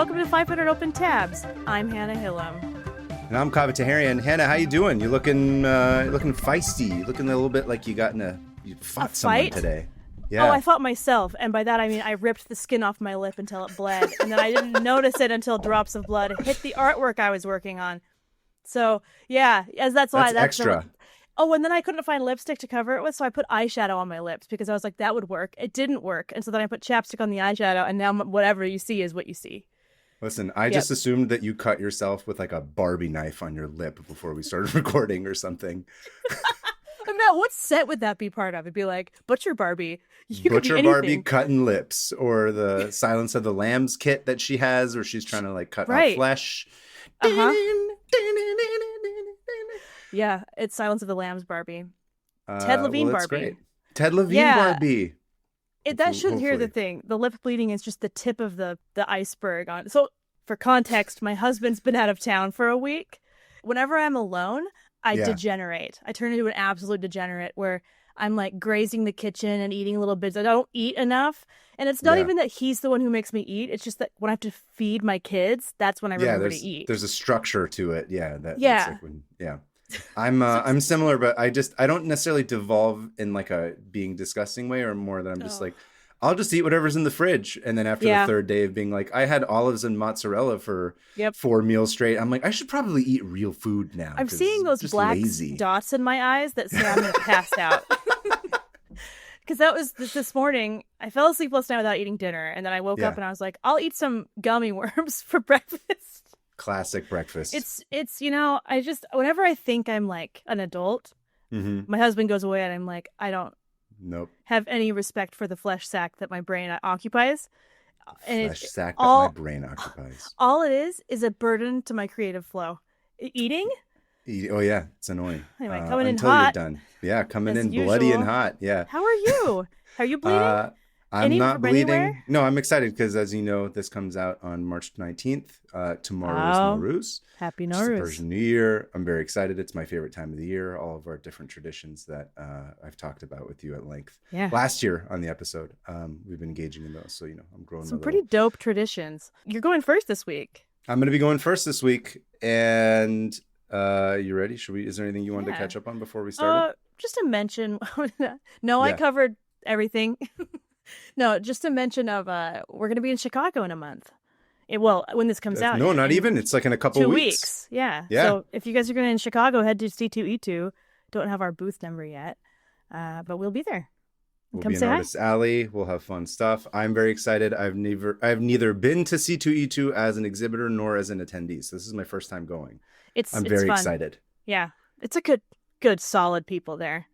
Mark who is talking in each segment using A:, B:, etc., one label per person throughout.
A: welcome to 500 Open Tabs. I'm Hannah Hillam.
B: And I'm Kaveh Taherian. Hannah, how you doing? You looking feisty. You looking a little bit like you fought someone today. Yeah.
A: Oh, I fought myself, and by that I mean I ripped the skin off my lip until it bled, and then I didn't notice it until drops of blood hit the artwork I was working on. So yeah, that's
B: extra.
A: Oh, and then I couldn't find lipstick to cover it with, so I put eyeshadow on my lips because I was like, that would work. It didn't work, and so then I put chapstick on the eyeshadow, and now whatever you see is what you see.
B: Listen, I just assumed that you cut yourself with like a Barbie knife on your lip before we started recording or something.
A: Matt, what set would that be part of? It'd be like Butcher Barbie.
B: Butcher Barbie cutting lips, or the Silence of the Lambs kit that she has, where she's trying to like cut out flesh.
A: Yeah, it's Silence of the Lambs Barbie. Ted Levine Barbie.
B: Great. Ted Levine Barbie.
A: That shouldn't hear the thing. The lip bleeding is just the tip of the iceberg. So for context, my husband's been out of town for a week. Whenever I'm alone, I degenerate. I turn into an absolute degenerate where I'm like grazing the kitchen and eating little bits. I don't eat enough. And it's not even that he's the one who makes me eat. It's just that when I have to feed my kids, that's when I remember to eat.
B: There's a structure to it. I'm similar, but I don't necessarily devolve in like a being disgusting way, or more that I'm just like, I'll just eat whatever's in the fridge. And then after the third day of being like, I had olives and mozzarella for 4 meals straight, I'm like, I should probably eat real food now.
A: I'm seeing those black dots in my eyes that say I'm going to pass out. Because that was this morning. I fell asleep last night without eating dinner. And then I woke up and I was like, I'll eat some gummy worms for breakfast.
B: Classic breakfast.
A: It's I just, whenever I think I'm like an adult, my husband goes away and I'm like, I don't have any respect for the flesh sack that my brain occupies. And
B: flesh sack that my brain occupies.
A: All it is a burden to my creative flow. Eating?
B: Oh yeah, it's annoying.
A: Anyway, coming in
B: until
A: hot.
B: You're done. Yeah, coming in bloody and hot. Yeah.
A: How are you? Are you bleeding?
B: I'm not bleeding. Anywhere? No, I'm excited because, as you know, this comes out on March 19th. Tomorrow is Nowruz.
A: Happy Nowruz.
B: Persian New Year. I'm very excited. It's my favorite time of the year. All of our different traditions that I've talked about with you at length.
A: Yeah.
B: Last year on the episode, we've been engaging in those. So, I'm growing
A: some pretty dope traditions. You're going first this week.
B: I'm going to be going first this week. And you ready? Is there anything you wanted to catch up on before we started?
A: Just to mention. I covered everything. No, just a mention of we're going to be in Chicago in a month. When this comes out.
B: No, not even. It's like in a couple
A: 2
B: weeks.
A: weeks. Yeah. So if you guys are going to be in Chicago, head to C2E2. Don't have our booth number yet, but we'll be there.
B: We'll be in Artist Alley. We'll have fun stuff. I'm very excited. I've neither been to C2E2 as an exhibitor nor as an attendee. So this is my first time going. I'm very excited.
A: Yeah. It's a good, solid people there.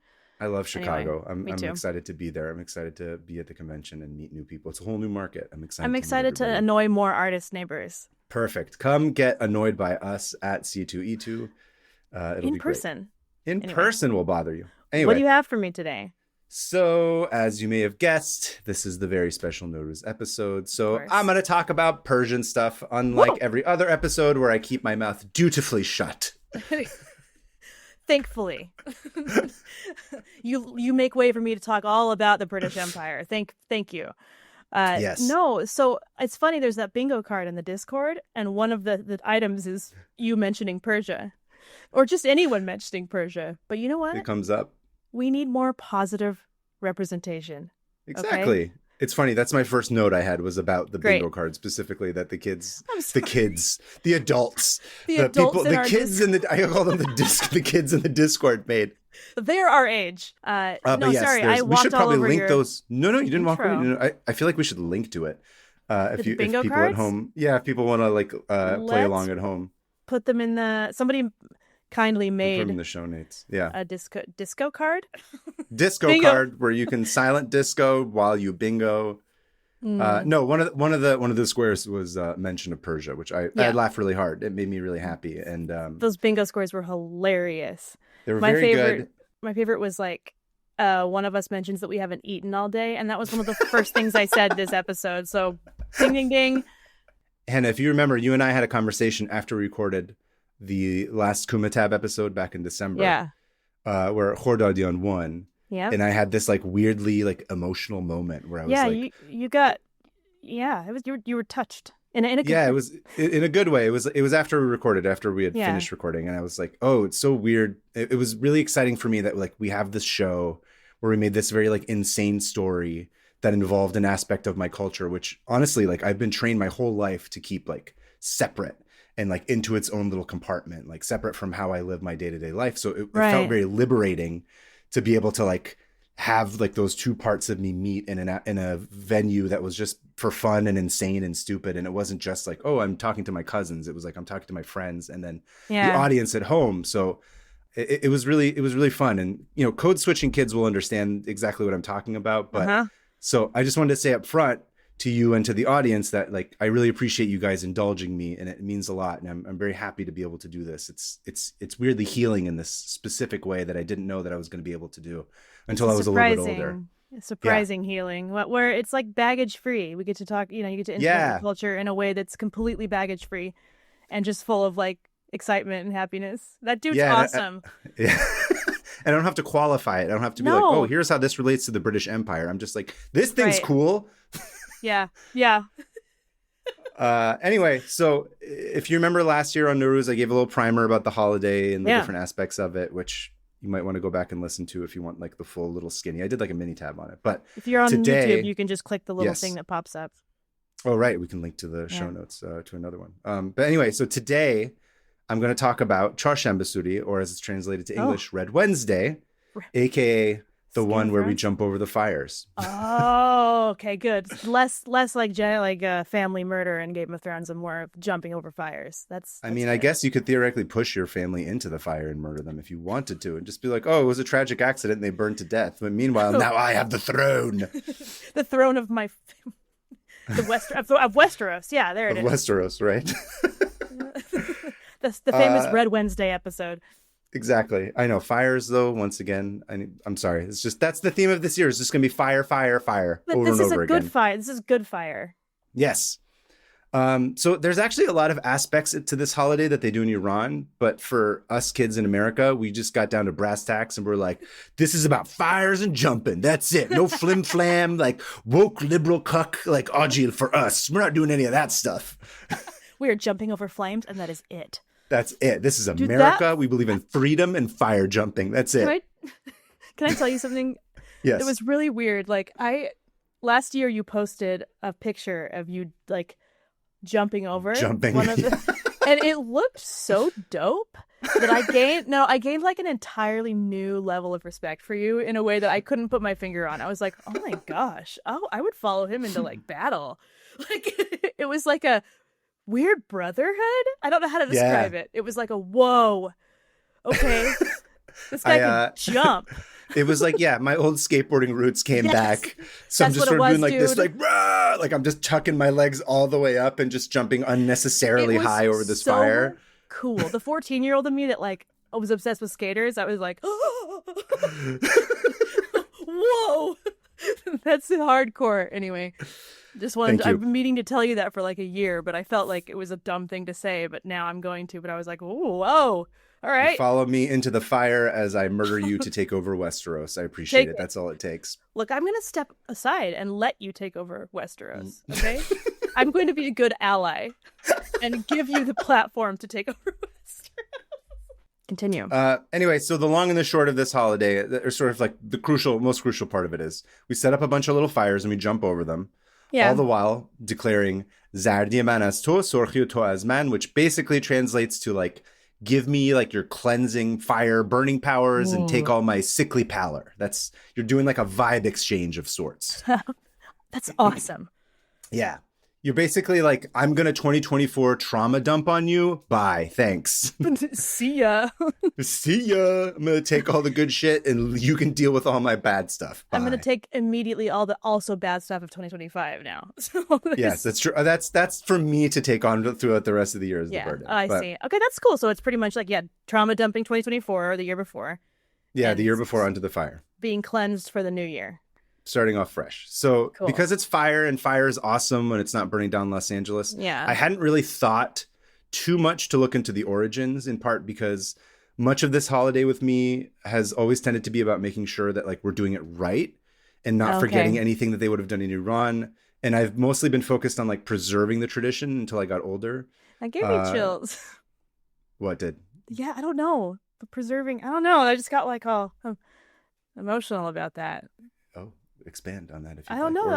B: I love Chicago.
A: Anyway,
B: I'm excited to be there. I'm excited to be at the convention and meet new people. It's a whole new market. I'm
A: excited to annoy more artist neighbors.
B: Perfect. Come get annoyed by us at C2E2. It'll be
A: person.
B: Great. In person will bother you. Anyway.
A: What do you have for me today?
B: So, as you may have guessed, this is the very special Nowruz episode. So I'm going to talk about Persian stuff, unlike every other episode where I keep my mouth dutifully shut.
A: Thankfully, you make way for me to talk all about the British Empire. Thank you.
B: Yes.
A: No, so it's funny. There's that bingo card in the Discord, and one of the items is you mentioning Persia, or just anyone mentioning Persia. But you know what?
B: It comes up.
A: We need more positive representation.
B: Exactly. Okay? It's funny. That's my first note I had was about the bingo card specifically. That the adults, the kids in the Discord made.
A: They're our age. Sorry, I walked
B: we should probably
A: all over
B: link
A: your
B: those. No, you didn't walk over. I feel like we should link to it. If people
A: cards?
B: At home, if people want to play along at home,
A: put them in somebody kindly made
B: from the show notes. Yeah,
A: a disco card.
B: Disco card where you can silent disco while you bingo. No, one of the squares was mention of Persia, which I laughed really hard. It made me really happy, and
A: those bingo squares were hilarious.
B: They were very good.
A: My favorite was like one of us mentions that we haven't eaten all day, and that was one of the first things I said this episode. So, ding ding ding.
B: Hannah, if you remember, you and I had a conversation after we recorded the last Kumatab episode back in December.
A: Yeah.
B: Where Khordadian won.
A: Yeah.
B: And I had this like weirdly like emotional moment where I was
A: you were touched. In a good
B: Yeah, it was in a good way. It was after we recorded, after we had
A: Yeah.
B: finished recording, and I was like, oh, it's so weird. It was really exciting for me that like we have this show where we made this very like insane story that involved an aspect of my culture, which honestly, like I've been trained my whole life to keep like separate and like into its own little compartment, like separate from how I live my day-to-day life. So it felt very liberating to be able to like have like those two parts of me meet in a venue that was just for fun and insane and stupid. And it wasn't just like, oh, I'm talking to my cousins. It was like, I'm talking to my friends and then the audience at home. So it was really fun. And, you know, code switching kids will understand exactly what I'm talking about. But so I just wanted to say up front to you and to the audience that like, I really appreciate you guys indulging me, and it means a lot. And I'm very happy to be able to do this. It's weirdly healing in this specific way that I didn't know that I was going to be able to do until I was a little bit older.
A: Surprising healing, where it's like baggage free. We get to talk, you know, you get to integrate the culture in a way that's completely baggage free and just full of like excitement and happiness. That dude's awesome.
B: Yeah. I don't have to qualify it. I don't have to be like, oh, here's how this relates to the British Empire. I'm just like, this thing's cool.
A: Yeah.
B: Anyway, so if you remember last year on Nowruz, I gave a little primer about the holiday and the different aspects of it, which you might want to go back and listen to if you want like the full little skinny. I did like a mini tab on it. But
A: if you're on YouTube, you can just click the little thing that pops up.
B: Oh, right. We can link to the show notes to another one. But anyway, so today I'm going to talk about Chaharshanbe Suri, or as it's translated to English, Red Wednesday, aka the one where we jump over the fires.
A: Oh, okay, good. Less like family murder in Game of Thrones and more of jumping over fires. That's
B: I mean,
A: fair.
B: I guess you could theoretically push your family into the fire and murder them if you wanted to, and just be like, oh, it was a tragic accident and they burned to death. But meanwhile, now I have the throne.
A: The throne of my... of Westeros. Yeah, there it is.
B: Westeros, right?
A: The famous Red Wednesday episode.
B: Exactly. I know. Fires, though, once again, I'm sorry. It's just, that's the theme of this year. It's just going to be fire, fire, fire
A: but
B: over and over again.
A: This is good fire.
B: Yes. So there's actually a lot of aspects to this holiday that they do in Iran. But for us kids in America, we just got down to brass tacks and we're like, this is about fires and jumping. That's it. No flim flam, like woke liberal cuck, like Ajil for us. We're not doing any of that stuff.
A: We are jumping over flames and that is it.
B: That's it. This is America. We believe in freedom and fire jumping. That's it.
A: Can I tell you something?
B: Yes.
A: It was really weird. Like last year you posted a picture of you like jumping over one of the, and it looked so dope that I gained like an entirely new level of respect for you in a way that I couldn't put my finger on. I was like, oh my gosh. Oh, I would follow him into like battle. Like it was like a weird brotherhood. I don't know how to describe it. It was like a whoa. Okay. This guy can jump.
B: It was like, my old skateboarding roots came back. So I'm just sort of doing like this, like, rah! Like I'm just tucking my legs all the way up and just jumping unnecessarily high over this fire.
A: Cool. The 14-year-old in me that like was obsessed with skaters, I was like, whoa. That's hardcore. Anyway, just wanted. I've been meaning to tell you that for like a year, but I felt like it was a dumb thing to say. But now I'm going to. But I was like, oh, whoa. All right.
B: You follow me into the fire as I murder you to take over Westeros. I appreciate it. That's all it takes.
A: Look, I'm going to step aside and let you take over Westeros. Okay. I'm going to be a good ally and give you the platform to take over Westeros. Continue.
B: Anyway, so the long and the short of this holiday, or sort of like the most crucial part of it is we set up a bunch of little fires and we jump over them. Yeah. All the while declaring Zardi man as to, sorghi to as man, which basically translates to like, give me like your cleansing fire burning powers and take all my sickly pallor. You're doing like a vibe exchange of sorts.
A: That's awesome.
B: Yeah. You're basically like, I'm going to 2024 trauma dump on you. Bye. Thanks.
A: See ya.
B: See ya. I'm going to take all the good shit and you can deal with all my bad stuff. Bye.
A: I'm going to take immediately all the also bad stuff of 2025 now.
B: Yes, that's true. That's for me to take on throughout the rest of the year as the burden.
A: I see. Okay, that's cool. So it's pretty much like, trauma dumping 2024 or the year before.
B: Yeah, the year before onto the fire.
A: Being cleansed for the new year.
B: Starting off fresh. So because it's fire and fire is awesome when it's not burning down Los Angeles.
A: Yeah.
B: I hadn't really thought too much to look into the origins, in part because much of this holiday with me has always tended to be about making sure that like we're doing it right and not forgetting anything that they would have done in Iran And I've mostly been focused on like preserving the tradition until I got older.
A: That gave me chills.
B: What did?
A: Yeah, I don't know. The preserving, I don't know. I just got like all emotional about that.
B: Oh, expand on that if you
A: I don't
B: like.
A: know.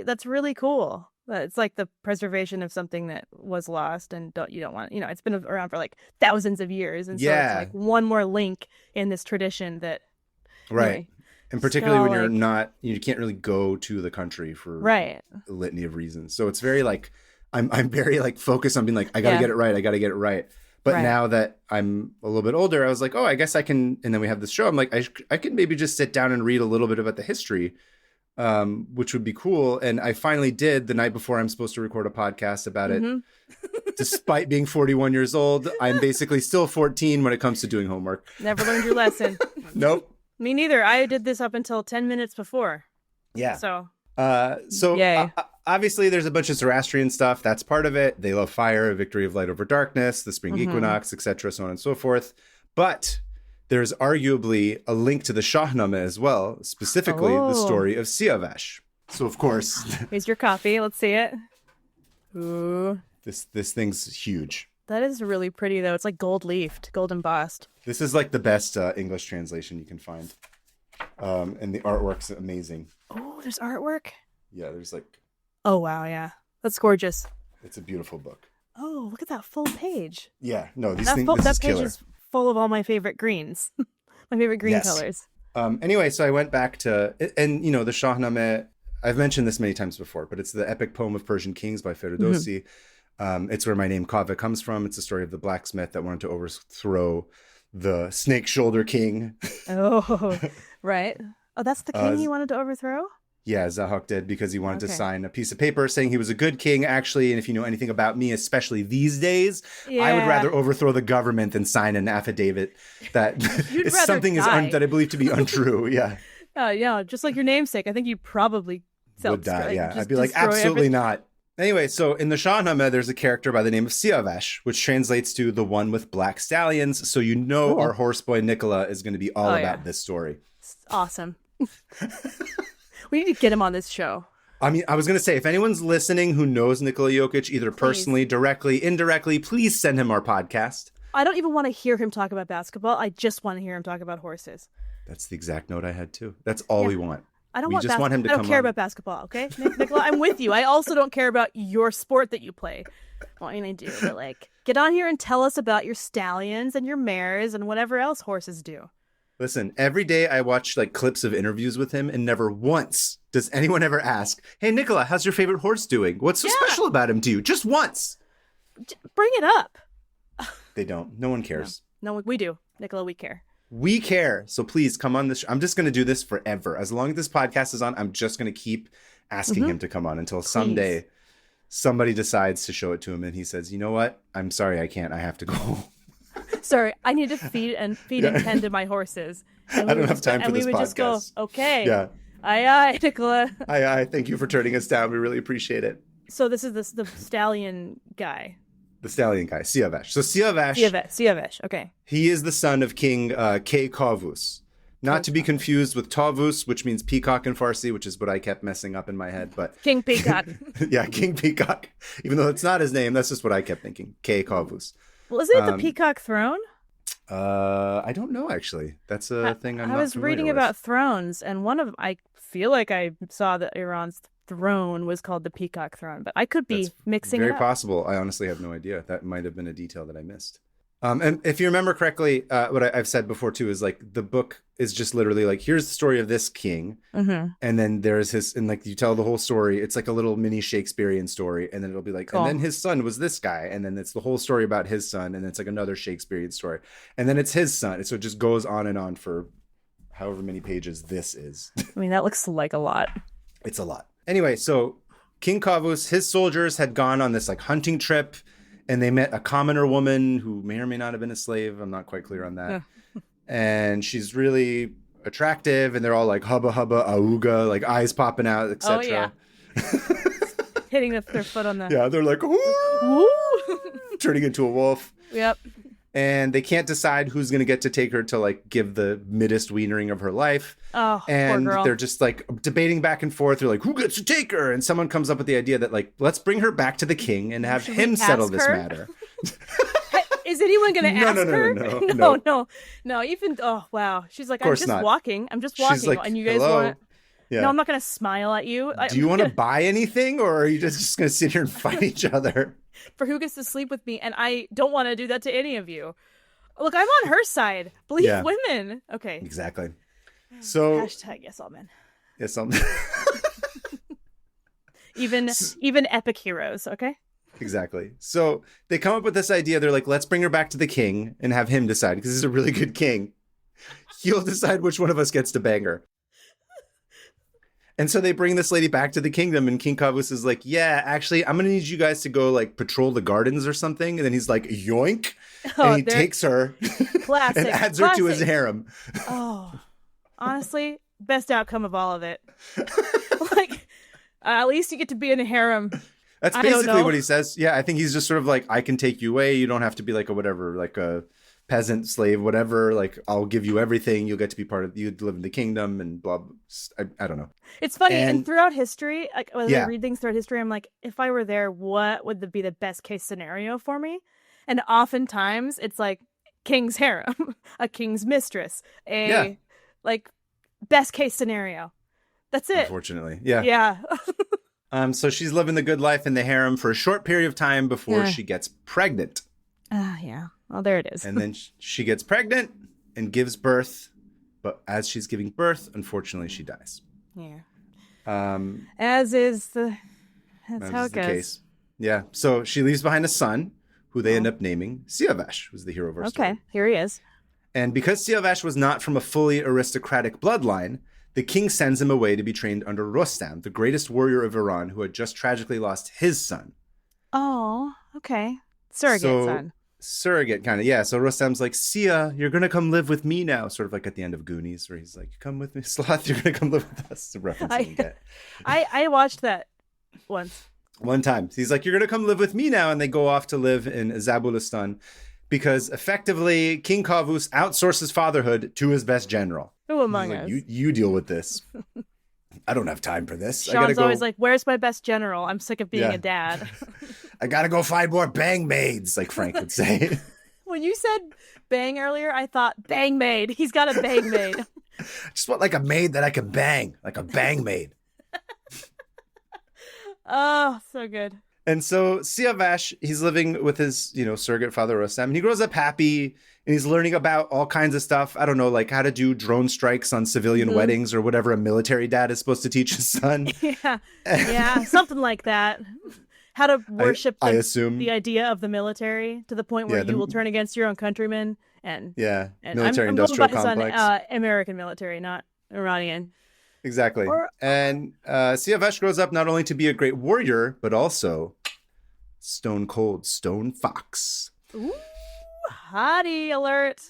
A: That's really cool. It's like the preservation of something that was lost and you don't want, it's been around for like thousands of years. And so it's like one more link in this tradition that.
B: Right.
A: Anyway,
B: and particularly when you can't really go to the country for a litany of reasons. So it's very like, I'm very like focused on being like, I got to get it right. I got to get it right. But now that I'm a little bit older, I was like, oh, I guess I can. And then we have this show. I'm like, I could maybe just sit down and read a little bit about the history, which would be cool. And I finally did the night before I'm supposed to record a podcast about it. Despite being 41 years old, I'm basically still 14 when it comes to doing homework.
A: Never learned your lesson.
B: Nope.
A: Me neither. I did this up until 10 minutes before.
B: Yeah.
A: So
B: obviously there's a bunch of Zoroastrian stuff. That's part of it. They love fire, victory of light over darkness, the spring equinox, etc., so on and so forth. But there's arguably a link to the Shahnameh as well, specifically the story of Siavash. So of course,
A: here's your copy. Let's see it. Ooh.
B: This thing's huge.
A: That is really pretty though. It's like gold leafed, gold embossed.
B: This is like the best English translation you can find. And the artwork's amazing.
A: Oh, there's artwork?
B: Yeah, there's like...
A: Oh, wow, yeah. That's gorgeous.
B: It's a beautiful book.
A: Oh, look at that full page.
B: Yeah, no, this
A: page
B: killer.
A: is full of all my favorite greens. My favorite green colors.
B: Anyway, so I went back to... And, the Shahnameh, I've mentioned this many times before, but it's the epic poem of Persian kings by Ferdowsi. It's where my name Kaveh comes from. It's the story of the blacksmith that wanted to overthrow the snake shoulder king.
A: Oh, right. Oh, that's the king he wanted to overthrow?
B: Yeah, Zahok did because he wanted to sign a piece of paper saying he was a good king, actually. And if you know anything about me, especially these days, I would rather overthrow the government than sign an affidavit that something that I believe to be untrue. Yeah.
A: Yeah, just like your namesake. I think you probably
B: would die. Yeah, I'd be like, absolutely not. Anyway, so in the Shahnameh, there's a character by the name of Siavash, which translates to the one with black stallions. So our horse boy Nicola is going to be all about this story.
A: Awesome. We need to get him on this show.
B: I mean, I was going to say, if anyone's listening who knows Nikola Jokic, either personally, directly, indirectly, please send him our podcast.
A: I don't even want to hear him talk about basketball. I just want to hear him talk about horses.
B: That's the exact note I had too. That's all we want.
A: I don't want him to come on. I don't care about basketball, okay? Nicola, I'm with you. I also don't care about your sport that you play. Well, I do, but get on here and tell us about your stallions and your mares and whatever else horses do.
B: Listen, every day I watch clips of interviews with him, and never once does anyone ever ask, "Hey, Nicola, how's your favorite horse doing? What's so special about him to you?" Just once.
A: Bring it up.
B: They don't. No one cares.
A: No, we do. Nicola, we care.
B: We care. So please come on this. I'm just going to do this forever. As long as this podcast is on, I'm just going to keep asking him to come on until someday somebody decides to show it to him and he says, "You know what? I'm sorry, I can't. I have to go."
A: Sorry, I need to feed and tend to my horses.
B: I don't have time for this podcast. And we would just go,
A: okay. Yeah. Aye, Nicola.
B: Aye. Thank you for turning us down. We really appreciate it.
A: So this is the stallion guy.
B: The stallion guy, Siavash. So Siavash.
A: Okay.
B: He is the son of King Kavus. Not to be confused with Tavus, which means peacock in Farsi, which is what I kept messing up in my head. But
A: King Peacock.
B: Yeah, King Peacock. Even though it's not his name, that's just what I kept thinking. Kavus.
A: Well, isn't it the peacock throne?
B: I don't know, actually. That's a thing I'm not familiar with. I was
A: reading about thrones, and I feel like I saw that Iran's throne was called the peacock throne, but I could be mixing it up.
B: Very possible. I honestly have no idea. That might have been a detail that I missed. And if you remember correctly, what I've said before too is the book is just literally here's the story of this king, and then there's his, and you tell the whole story. It's like a little mini Shakespearean story, and then it'll be cool. And then his son was this guy, and then it's the whole story about his son, and it's another Shakespearean story, and then it's his son, and so it just goes on and on for however many pages this is.
A: I mean, that looks like a lot.
B: It's a lot. Anyway, so King Kavus, his soldiers had gone on this hunting trip. And they met a commoner woman who may or may not have been a slave. I'm not quite clear on that. Yeah. And she's really attractive. And they're all hubba hubba auga, eyes popping out, etc.
A: Oh, yeah. Hitting their foot on the...
B: Yeah, they're ooh, turning into a wolf.
A: Yep.
B: And they can't decide who's going to get to take her to like give the middest wienering of her life.
A: Oh,
B: and
A: poor girl.
B: They're just like debating back and forth. They're like, who gets to take her? And someone comes up with the idea that like, let's bring her back to the king and have him settle this matter.
A: Is anyone going to ask her? No. Even, oh, wow. She's like, I'm just walking.
B: She's like,
A: and you guys want... Yeah. No, I'm not going to smile at you.
B: Do you want to buy anything, or are you just going to sit here and fight each other?
A: For who gets to sleep with me, and I don't want to do that to any of you. Look, I'm on her side. Believe women. Okay.
B: Exactly. So
A: hashtag yes all men.
B: Yes all men.
A: even epic heroes, okay?
B: Exactly. So they come up with this idea. They're like, let's bring her back to the king and have him decide, because he's a really good king. He'll decide which one of us gets to bang her. And so they bring this lady back to the kingdom, and King Kavus is like, yeah, actually, I'm going to need you guys to go, like, patrol the gardens or something. And then he's like, yoink. And he takes her and adds her to his harem.
A: Oh, honestly, best outcome of all of it. Like, at least you get to be in a harem.
B: That's basically what he says. Yeah, I think he's just sort of like, I can take you away. You don't have to be like a whatever, like a peasant, slave, whatever. Like, I'll give you everything. You'll get to be part of, you live in the kingdom and blah, blah. I don't know.
A: It's funny. And throughout history, like, as I read things throughout history, I'm like, if I were there, what would be the best case scenario for me? And oftentimes it's like king's harem, a king's mistress, like best case scenario. That's it.
B: Unfortunately. Yeah.
A: Yeah.
B: So she's living the good life in the harem for a short period of time before she gets pregnant.
A: Yeah. Well, there it is.
B: And then she gets pregnant and gives birth. But as she's giving birth, unfortunately, she dies.
A: Yeah.
B: That's
A: how it goes.
B: Case. Yeah. So she leaves behind a son who they end up naming Siavash, who's the hero of our story.
A: Okay, here he is.
B: And because Siavash was not from a fully aristocratic bloodline, the king sends him away to be trained under Rostam, the greatest warrior of Iran, who had just tragically lost his son.
A: Oh, okay. Surrogate son.
B: Surrogate, kind of, yeah. So Rostam's like, Sia, you're going to come live with me now. Sort of like at the end of Goonies, where he's like, come with me, Sloth, you're going to come live with us. It's a reference you can get.
A: I watched that once.
B: One time. He's like, you're going to come live with me now. And they go off to live in Zabulistan because effectively King Kavus outsources fatherhood to his best general.
A: Who among us?
B: You deal with this. I don't have time for this.
A: Sean's always like, where's my best general? I'm sick of being a dad.
B: I got to go find more bang maids, like Frank would say.
A: When you said bang earlier, I thought bang maid. He's got a bang maid.
B: I just want like a maid that I can bang, like a bang maid.
A: Oh, so good.
B: And so Siavash, he's living with his, surrogate father Rostam, and he grows up happy, and he's learning about all kinds of stuff. I don't know, like how to do drone strikes on civilian weddings or whatever a military dad is supposed to teach his son.
A: Yeah, something like that. How to worship
B: I assume
A: the idea of the military to the point where you will turn against your own countrymen. And
B: military-industrial complex.
A: American military, not Iranian.
B: Exactly. And Siavash grows up not only to be a great warrior, but also stone cold stone fox.
A: Ooh, hottie alert.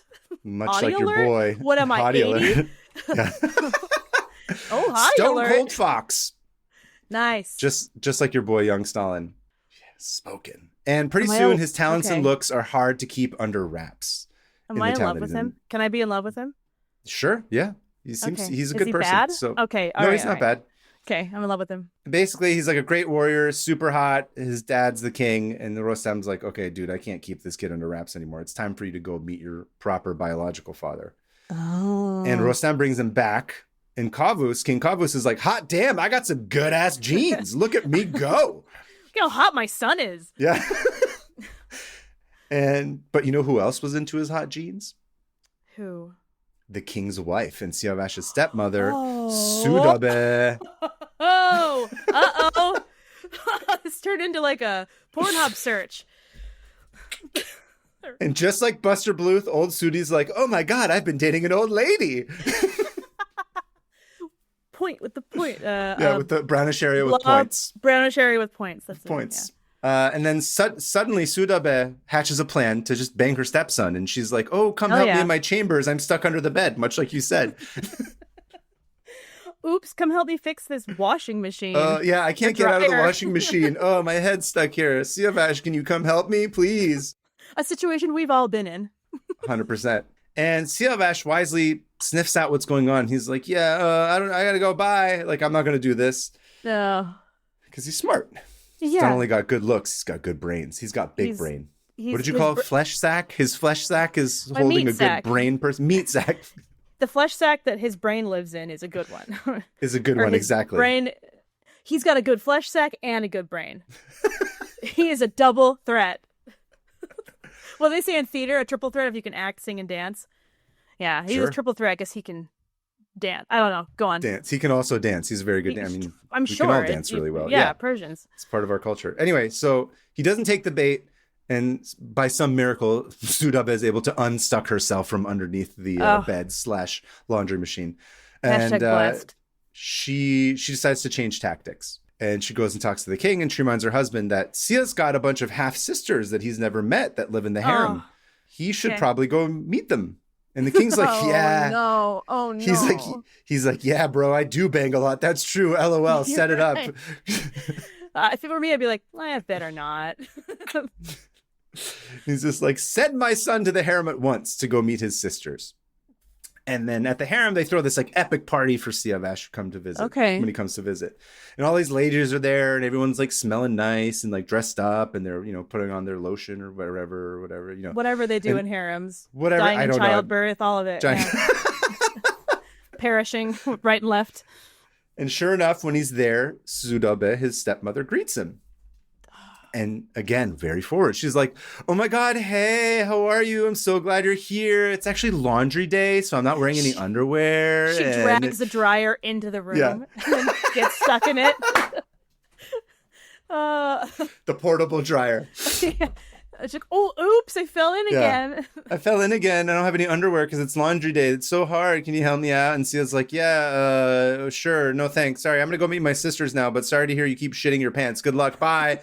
B: Much hottie like alert? Your boy.
A: What am I, 80?
B: Alert. Yeah.
A: Oh, hottie
B: stone
A: alert.
B: Cold fox.
A: Nice.
B: Just like your boy, young Stalin. Yeah, spoken. And pretty soon his talents and looks are hard to keep under wraps.
A: Am I in love with him? Can I be in love with him?
B: Sure, yeah. He's a good person.
A: Bad?
B: So
A: okay.
B: He's not bad.
A: Okay, I'm in love with him.
B: Basically, he's like a great warrior, super hot. His dad's the king, and the Rostam's like, okay, dude, I can't keep this kid under wraps anymore. It's time for you to go meet your proper biological father.
A: Oh.
B: And Rostam brings him back, and King Kavus is like, hot damn, I got some good ass genes. Look at me go.
A: Look how hot my son is.
B: Yeah. But you know who else was into his hot genes?
A: Who?
B: The king's wife and Siavash's stepmother, Sudabe.
A: Oh, uh-oh. This turned into like a Pornhub search.
B: And just like Buster Bluth, old Sudi's like, oh my God, I've been dating an old lady.
A: Point with the point.
B: With the brownish area with points.
A: Brownish area with points. That's
B: points.
A: Yeah.
B: And then suddenly Sudabe hatches a plan to just bang her stepson. And she's like, oh, come help me in my chambers. I'm stuck under the bed, much like you said.
A: Oops, come help me fix this washing machine.
B: I can't get out of the washing machine. Oh, my head's stuck here. Siavash, can you come help me, please?
A: A situation we've all been in.
B: 100%. And Siavash wisely sniffs out what's going on. He's like, yeah, I gotta go, bye. Like, I'm not gonna do this.
A: No.
B: Because he's smart.
A: Yeah.
B: He's not only got good looks, he's got good brains. He's got big brain. What did you call it? Flesh sack? His flesh sack is holding a good brain person. Meat sack.
A: The flesh sack that his brain lives in is a good one.
B: Is a good one, exactly.
A: Brain, he's got a good flesh sack and a good brain. He is a double threat. Well, they say in theater, a triple threat if you can act, sing, and dance. Yeah, he's a triple threat because he can dance. I don't know. Go on.
B: Dance. He can also dance. He's a very good dancer. I mean,
A: I'm sure.
B: We can all dance really well.
A: Yeah, Persians.
B: It's part of our culture. Anyway, so he doesn't take the bait. And by some miracle, Sudaba is able to unstuck herself from underneath the bed/laundry machine. And
A: blessed.
B: She decides to change tactics. And she goes and talks to the king, and she reminds her husband that Sia's got a bunch of half-sisters that he's never met that live in the harem. He should probably go meet them. And the king's like, yeah.
A: No. Oh, no.
B: He's like, yeah, bro, I do bang a lot. That's true. LOL. Set it up.
A: If it were me, I'd be like, I better not.
B: He's just like, send my son to the harem at once to go meet his sisters. And then at the harem, they throw this like epic party for Siavash to come to visit.
A: Okay.
B: When he comes to visit. And all these ladies are there, and everyone's like smelling nice and like dressed up, and they're, putting on their lotion or whatever,
A: Whatever they do in harems.
B: Whatever.
A: Dying
B: I don't
A: in childbirth, all of it. Perishing right and left.
B: And sure enough, when he's there, Sudaba, his stepmother, greets him. And again, very forward. She's like, oh my God, hey, how are you? I'm so glad you're here. It's actually laundry day, so I'm not wearing any underwear.
A: She drags the dryer into the room and then gets stuck in it.
B: The portable dryer.
A: Yeah. It's like, oh, oops, I fell in again.
B: I fell in again. I don't have any underwear because it's laundry day. It's so hard. Can you help me out? And Sia's like, yeah, sure. No, thanks. Sorry, I'm going to go meet my sisters now, but sorry to hear you keep shitting your pants. Good luck. Bye.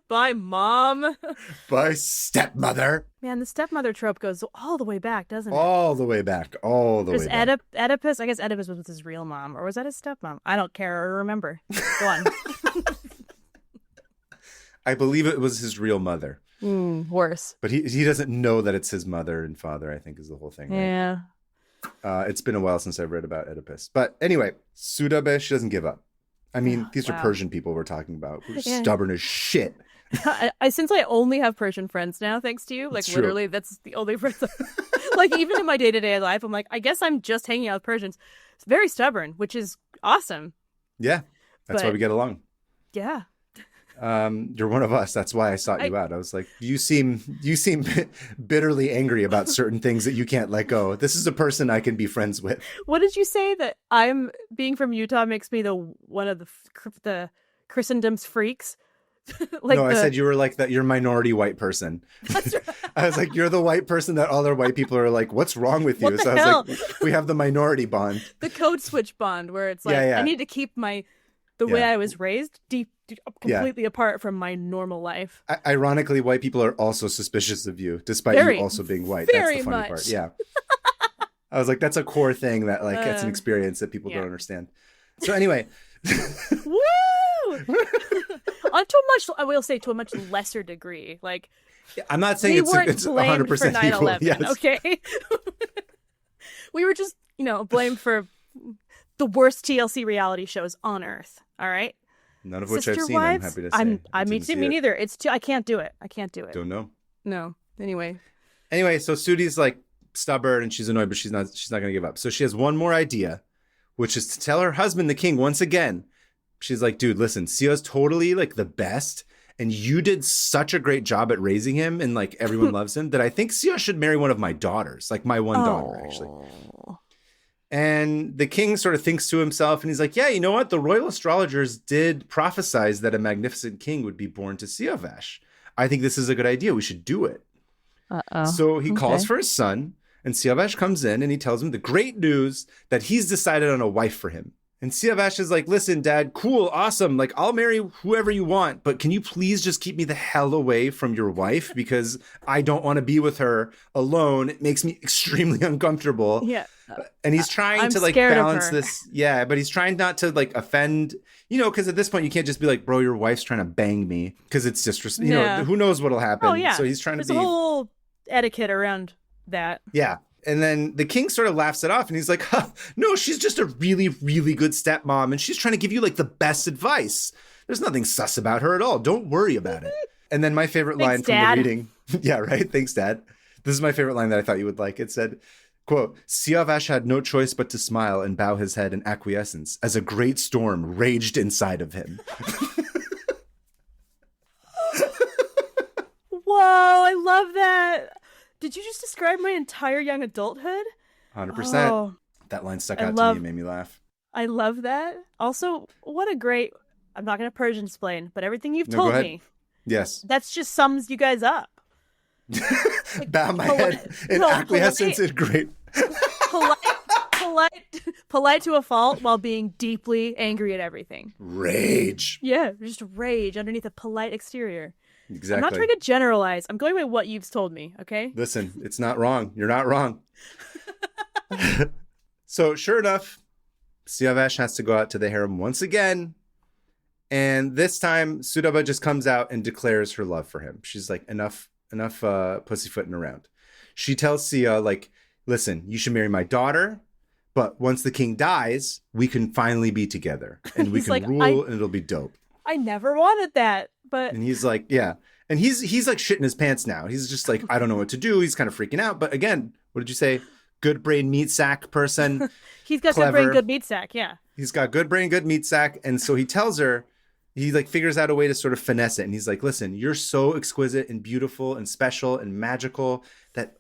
A: Bye, Mom.
B: Bye, stepmother.
A: Man, the stepmother trope goes all the way back, doesn't it?
B: All the way back. There's way back.
A: Oedipus. I guess Oedipus was with his real mom. Or was that his stepmom? I don't care or remember. Go on.
B: I believe it was his real mother.
A: Worse.
B: But he doesn't know that it's his mother and father, I think, is the whole thing. Right?
A: Yeah.
B: It's been a while since I've read about Oedipus. But anyway, Sudaba, she doesn't give up. I mean, these are Persian people we're talking about. We're stubborn as shit.
A: Since I only have Persian friends now, thanks to you, like literally that's the only friends. Like even in my day-to-day life, I'm like, I guess I'm just hanging out with Persians. It's very stubborn, which is awesome.
B: Yeah. That's why we get along.
A: Yeah.
B: You're one of us. That's why I sought you out. I was like, you seem bitterly angry about certain things that you can't let go. This is a person I can be friends with.
A: What did you say that I'm being from Utah makes me one of the Christendom's freaks?
B: I said you were like that. You're a minority white person.
A: That's right.
B: I was like, you're the white person that other white people are like, what's wrong with you? So I was like, we have the minority bond.
A: The code switch bond where it's like, I need to keep the way I was raised completely apart from my normal life.
B: Ironically, white people are also suspicious of you, despite you also being white. That's the funny part. Yeah. I was like, that's a core thing that it's an experience that people don't understand. So anyway.
A: Woo! I will say to a much lesser degree. Like,
B: I'm not saying it's 100%
A: for 9/11.
B: Yes.
A: Okay. We were just, blamed for the worst TLC reality shows on earth. All right.
B: None of which I've seen. I'm happy to say.
A: Me neither. I can't do it.
B: Don't know.
A: No. Anyway,
B: so Sudi's like stubborn and she's annoyed, but she's not going to give up. So she has one more idea, which is to tell her husband, the king, once again. She's like, dude, listen, Sia's totally like the best. And you did such a great job at raising him and like everyone loves him that I think Sia should marry one of my daughters, like my one daughter, actually. And the king sort of thinks to himself and he's like, yeah, you know what? The royal astrologers did prophesize that a magnificent king would be born to Siavash. I think this is a good idea. We should do it. So he calls for his son and Siavash comes in and he tells him the great news that he's decided on a wife for him. And Siavash is like, listen, Dad, cool, awesome. Like, I'll marry whoever you want, but can you please just keep me the hell away from your wife? Because I don't want to be with her alone. It makes me extremely uncomfortable.
A: Yeah.
B: And he's trying to like balance this. Yeah, but he's trying not to like offend, because at this point you can't just be like, bro, your wife's trying to bang me because it's just, who knows what'll happen.
A: Oh, yeah.
B: So he's trying to be.
A: There's a whole etiquette around that.
B: Yeah. And then the king sort of laughs it off and he's like, no, she's just a really, really good stepmom. And she's trying to give you like the best advice. There's nothing sus about her at all. Don't worry about it. And then my favorite line from the reading. Yeah, right. Thanks, Dad. This is my favorite line that I thought you would like. It said, quote, Siavash had no choice but to smile and bow his head in acquiescence as a great storm raged inside of him.
A: Whoa, I love that. Did you just describe my entire young adulthood?
B: 100%. Oh, that line stuck out to me and made me laugh.
A: I love that. Also, what a great, I'm not going to Persian explain, but everything you've told me.
B: Yes.
A: That's just sums you guys up.
B: Like, bow my head in acquiescence is great.
A: polite to a fault while being deeply angry at everything.
B: Rage.
A: Yeah, just rage underneath a polite exterior.
B: Exactly.
A: I'm not trying to generalize. I'm going by what you've told me, okay?
B: Listen, it's not wrong. You're not wrong. So sure enough, Siavash has to go out to the harem once again. And this time, Sudaba just comes out and declares her love for him. She's like, enough pussyfooting around. She tells Sia, like, listen, you should marry my daughter. But once the king dies, we can finally be together. And we can like, rule and it'll be dope.
A: I never wanted that. But
B: and he's like, yeah. And he's like shitting his pants now. He's just like, I don't know what to do. He's kind of freaking out. But again, what did you say? Good brain meat sack person.
A: He's got clever. Good brain, good meat sack. Yeah.
B: He's got good brain, good meat sack. And so he tells her, he like figures out a way to sort of finesse it. And he's like, listen, you're so exquisite and beautiful and special and magical that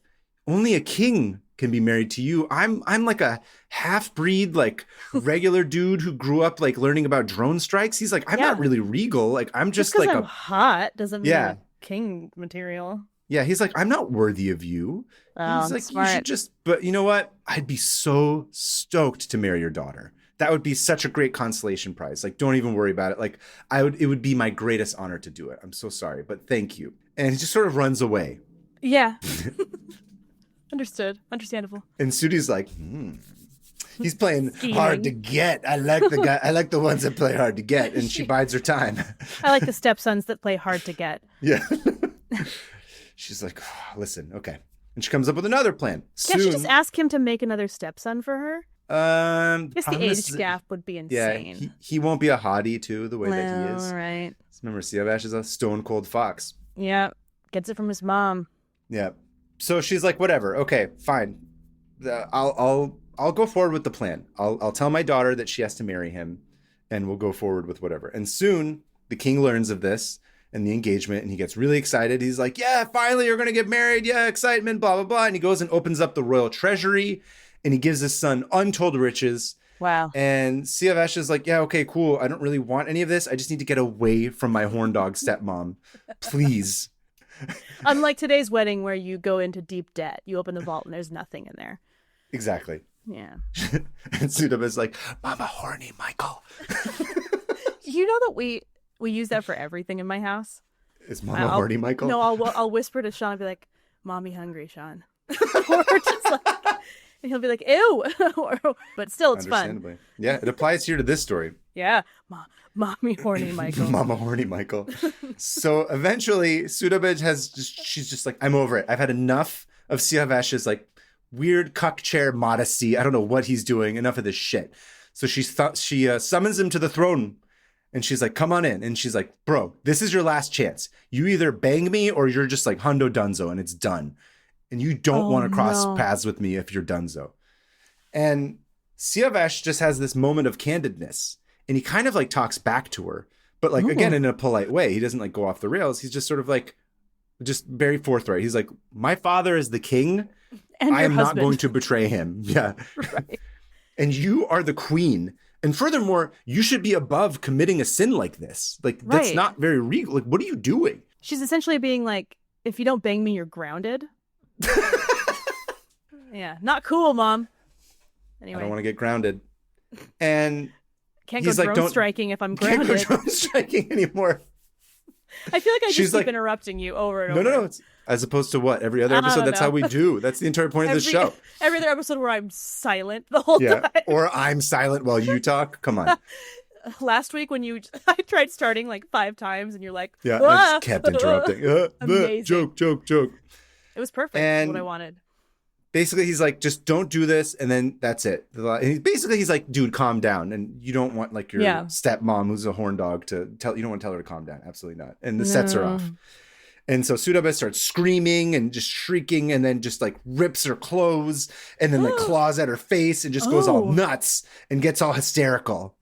B: only a king can be married to you. I'm like a half-breed, like regular dude who grew up like learning about drone strikes. He's like, I'm not really regal. Like I'm just like
A: I'm hot doesn't mean I'm king material.
B: Yeah, he's like, I'm not worthy of you.
A: Oh,
B: he's like,
A: smart.
B: You should just, but you know what? I'd be so stoked to marry your daughter. That would be such a great consolation prize. Like, don't even worry about it. Like, it would be my greatest honor to do it. I'm so sorry, but thank you. And he just sort of runs away.
A: Yeah. Understood. Understandable.
B: And Suri's like, he's playing hard to get. I like the guy. I like the ones that play hard to get. And she bides her time.
A: I like the stepsons that play hard to get.
B: Yeah. She's like, oh, listen, okay. And she comes up with another plan.
A: Can't she just ask him to make another stepson for her? I guess the age gap would be insane.
B: Yeah, he won't be a hottie too, the way that he is.
A: Right.
B: Remember, Siavash is a stone cold fox.
A: Yeah, gets it from his mom.
B: Yeah. So she's like, whatever. Okay, fine. I'll go forward with the plan. I'll tell my daughter that she has to marry him, and we'll go forward with whatever. And soon the king learns of this and the engagement, and he gets really excited. He's like, yeah, finally you're gonna get married. Yeah, excitement, blah blah blah. And he goes and opens up the royal treasury. And he gives his son untold riches.
A: Wow.
B: And Siavash is like, yeah, okay, cool. I don't really want any of this. I just need to get away from my horn dog stepmom. Please.
A: Unlike today's wedding where you go into deep debt. You open the vault and there's nothing in there.
B: Exactly.
A: Yeah.
B: And Sudaba's like, Mama horny, Michael.
A: You know that we use that for everything in my house?
B: Is Mama horny, Michael?
A: No, I'll whisper to Sean and be like, Mommy hungry, Sean. Or just like... And he'll be like, ew. But still, it's fun.
B: Yeah, it applies here to this story.
A: Yeah. Mommy horny Michael.
B: Mama horny Michael. So eventually, Sudaba she's just like, I'm over it. I've had enough of Siavash's like weird cuck chair modesty. I don't know what he's doing. Enough of this shit. So she summons him to the throne. And she's like, come on in. And she's like, bro, this is your last chance. You either bang me or you're just like hundo dunzo and it's done. And you don't want to cross paths with me if you're donezo. And Siavash just has this moment of candidness. And he kind of like talks back to her. But like, again, in a polite way. He doesn't like go off the rails. He's just sort of like, just very forthright. He's like, my father is the king.
A: And
B: I am
A: husband.
B: not going to betray him. Yeah.
A: Right.
B: And you are the queen. And furthermore, you should be above committing a sin like this. Like, that's not very regal. Like, what are you doing?
A: She's essentially being like, if you don't bang me, you're grounded. Yeah, not cool, Mom. Anyway,
B: I don't want to get grounded. And
A: can't go drone striking if I'm grounded.
B: Can't go drone striking anymore.
A: I feel like I just keep interrupting you over and over.
B: No. It's, as opposed to what? Every other episode, that's how we do. That's the entire point of this show.
A: Every other episode where I'm silent the whole time.
B: Or I'm silent while you talk. Come on.
A: Last week when I tried starting like 5 times and you're like,
B: I just kept interrupting.
A: Amazing.
B: Joke.
A: It was perfect.
B: And
A: what I wanted.
B: Basically, he's like, just don't do this, and then that's it. And basically, he's like, dude, calm down. And you don't want like your stepmom, who's a horn dog, you don't want to tell her to calm down. Absolutely not. And the sets her off. And so Sudabes starts screaming and just shrieking, and then just like rips her clothes and then like claws at her face and just goes all nuts and gets all hysterical.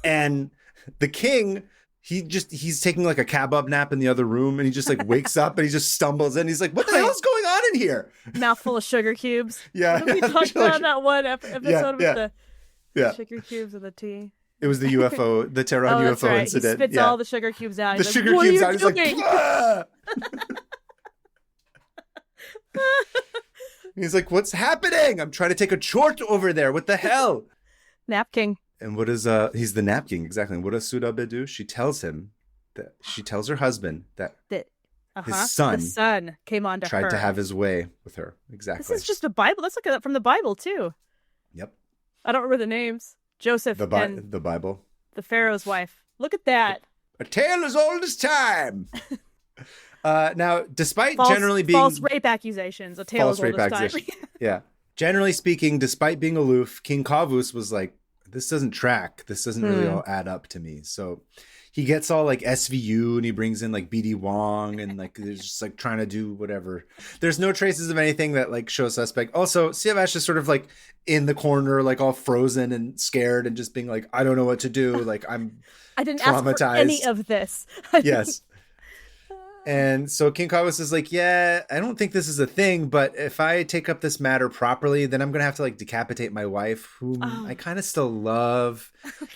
B: And the king, he's taking like a kebab nap in the other room, and he just like wakes up and he just stumbles in. He's like, what the hell is going on in here?
A: Mouthful of sugar cubes.
B: Yeah.
A: We talked about that one episode with the sugar cubes and the tea.
B: It was the UFO, the Tehran UFO
A: right.
B: incident.
A: He spits all the sugar cubes out.
B: The sugar cubes out. He's like, ah! He's like, what's happening? I'm trying to take a chort over there. What the hell?
A: Nap King.
B: And what is he's the Nap King, exactly. And what does Sudabes do? She tells her husband that his son
A: came on to her.
B: Tried to have his way with her. Exactly.
A: This is just a Bible. Let's look at that from the Bible too.
B: Yep.
A: I don't remember the names. Joseph and
B: the Bible.
A: The Pharaoh's wife. Look at that.
B: A tale as old as time. Now, despite generally being
A: false rape accusations, a tale as old as time.
B: Yeah. Generally speaking, despite being aloof, King Kavus was like, this doesn't track. This doesn't really all add up to me. So he gets all like SVU, and he brings in like BD Wong, and like they're just like trying to do whatever. There's no traces of anything that like shows suspect. Also, Siavash is sort of like in the corner, like all frozen and scared, and just being like, I don't know what to do. Like
A: I didn't ask for any of this.
B: Yes. And so King Kavus is like, yeah, I don't think this is a thing, but if I take up this matter properly, then I'm going to have to like decapitate my wife, whom I kind of still love.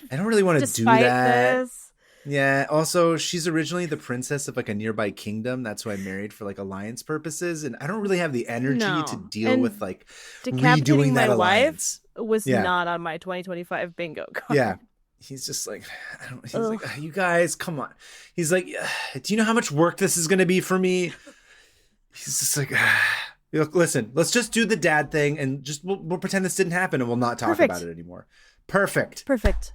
B: I don't really want to do that. This. Yeah. Also, she's originally the princess of like a nearby kingdom. That's who I married for like alliance purposes. And I don't really have the energy to deal with like redoing that alliance.
A: Was not on my 2025 bingo card.
B: Yeah. He's just like, he's like, you guys, come on. He's like, do you know how much work this is going to be for me? He's just like, look, listen, let's just do the dad thing and just we'll pretend this didn't happen and we'll not talk about it anymore. Perfect.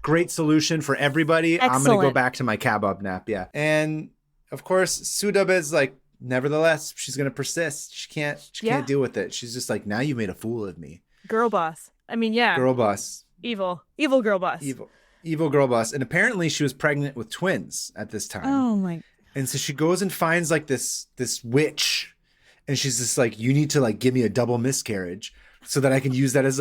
B: Great solution for everybody. Excellent. I'm going to go back to my kebab nap. Yeah. And of course, Sudabes is like, nevertheless, she's going to persist. She can't deal with it. She's just like, now you made a fool of me.
A: Girl boss. I mean, yeah.
B: Girl boss.
A: Evil girl boss.
B: Evil girl boss. And apparently she was pregnant with twins at this time.
A: Oh my.
B: And so she goes and finds like this witch, and she's just like, you need to like give me a double miscarriage so that I can use that as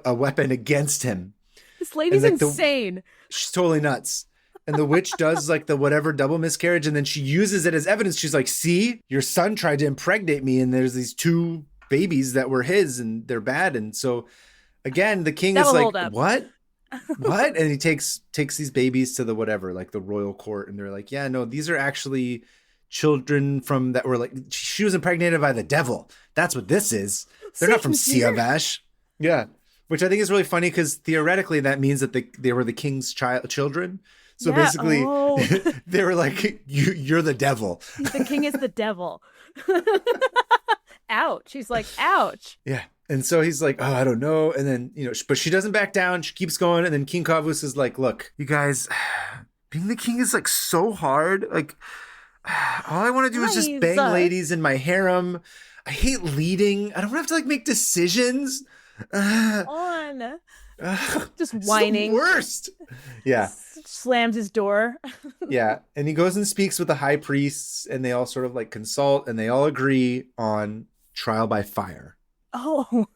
B: a weapon against him.
A: This lady's insane.
B: She's totally nuts. And the witch does like the whatever double miscarriage, and then she uses it as evidence. She's like, see, your son tried to impregnate me, and there's these two babies that were his, and they're bad. And so again, the king is like, what? What? And he takes these babies to the whatever, like the royal court, and they're like, yeah, no, these are actually children from that were like, she was impregnated by the devil. That's what this is. They're not from Siavash. Yeah. Which I think is really funny because theoretically that means that they were the king's children. So basically they were like, you're the devil.
A: The king is the devil. Ouch. He's like, ouch.
B: Yeah. And so he's like, oh, I don't know. And then, but she doesn't back down. She keeps going. And then King Kavus is like, look, you guys, being the king is like so hard. Like, all I want to do is just bang ladies in my harem. I hate leading. I don't have to like make decisions.
A: Just whining.
B: The worst. Yeah.
A: Slams his door.
B: Yeah. And he goes and speaks with the high priests, and they all sort of like consult, and they all agree on trial by fire.
A: Oh.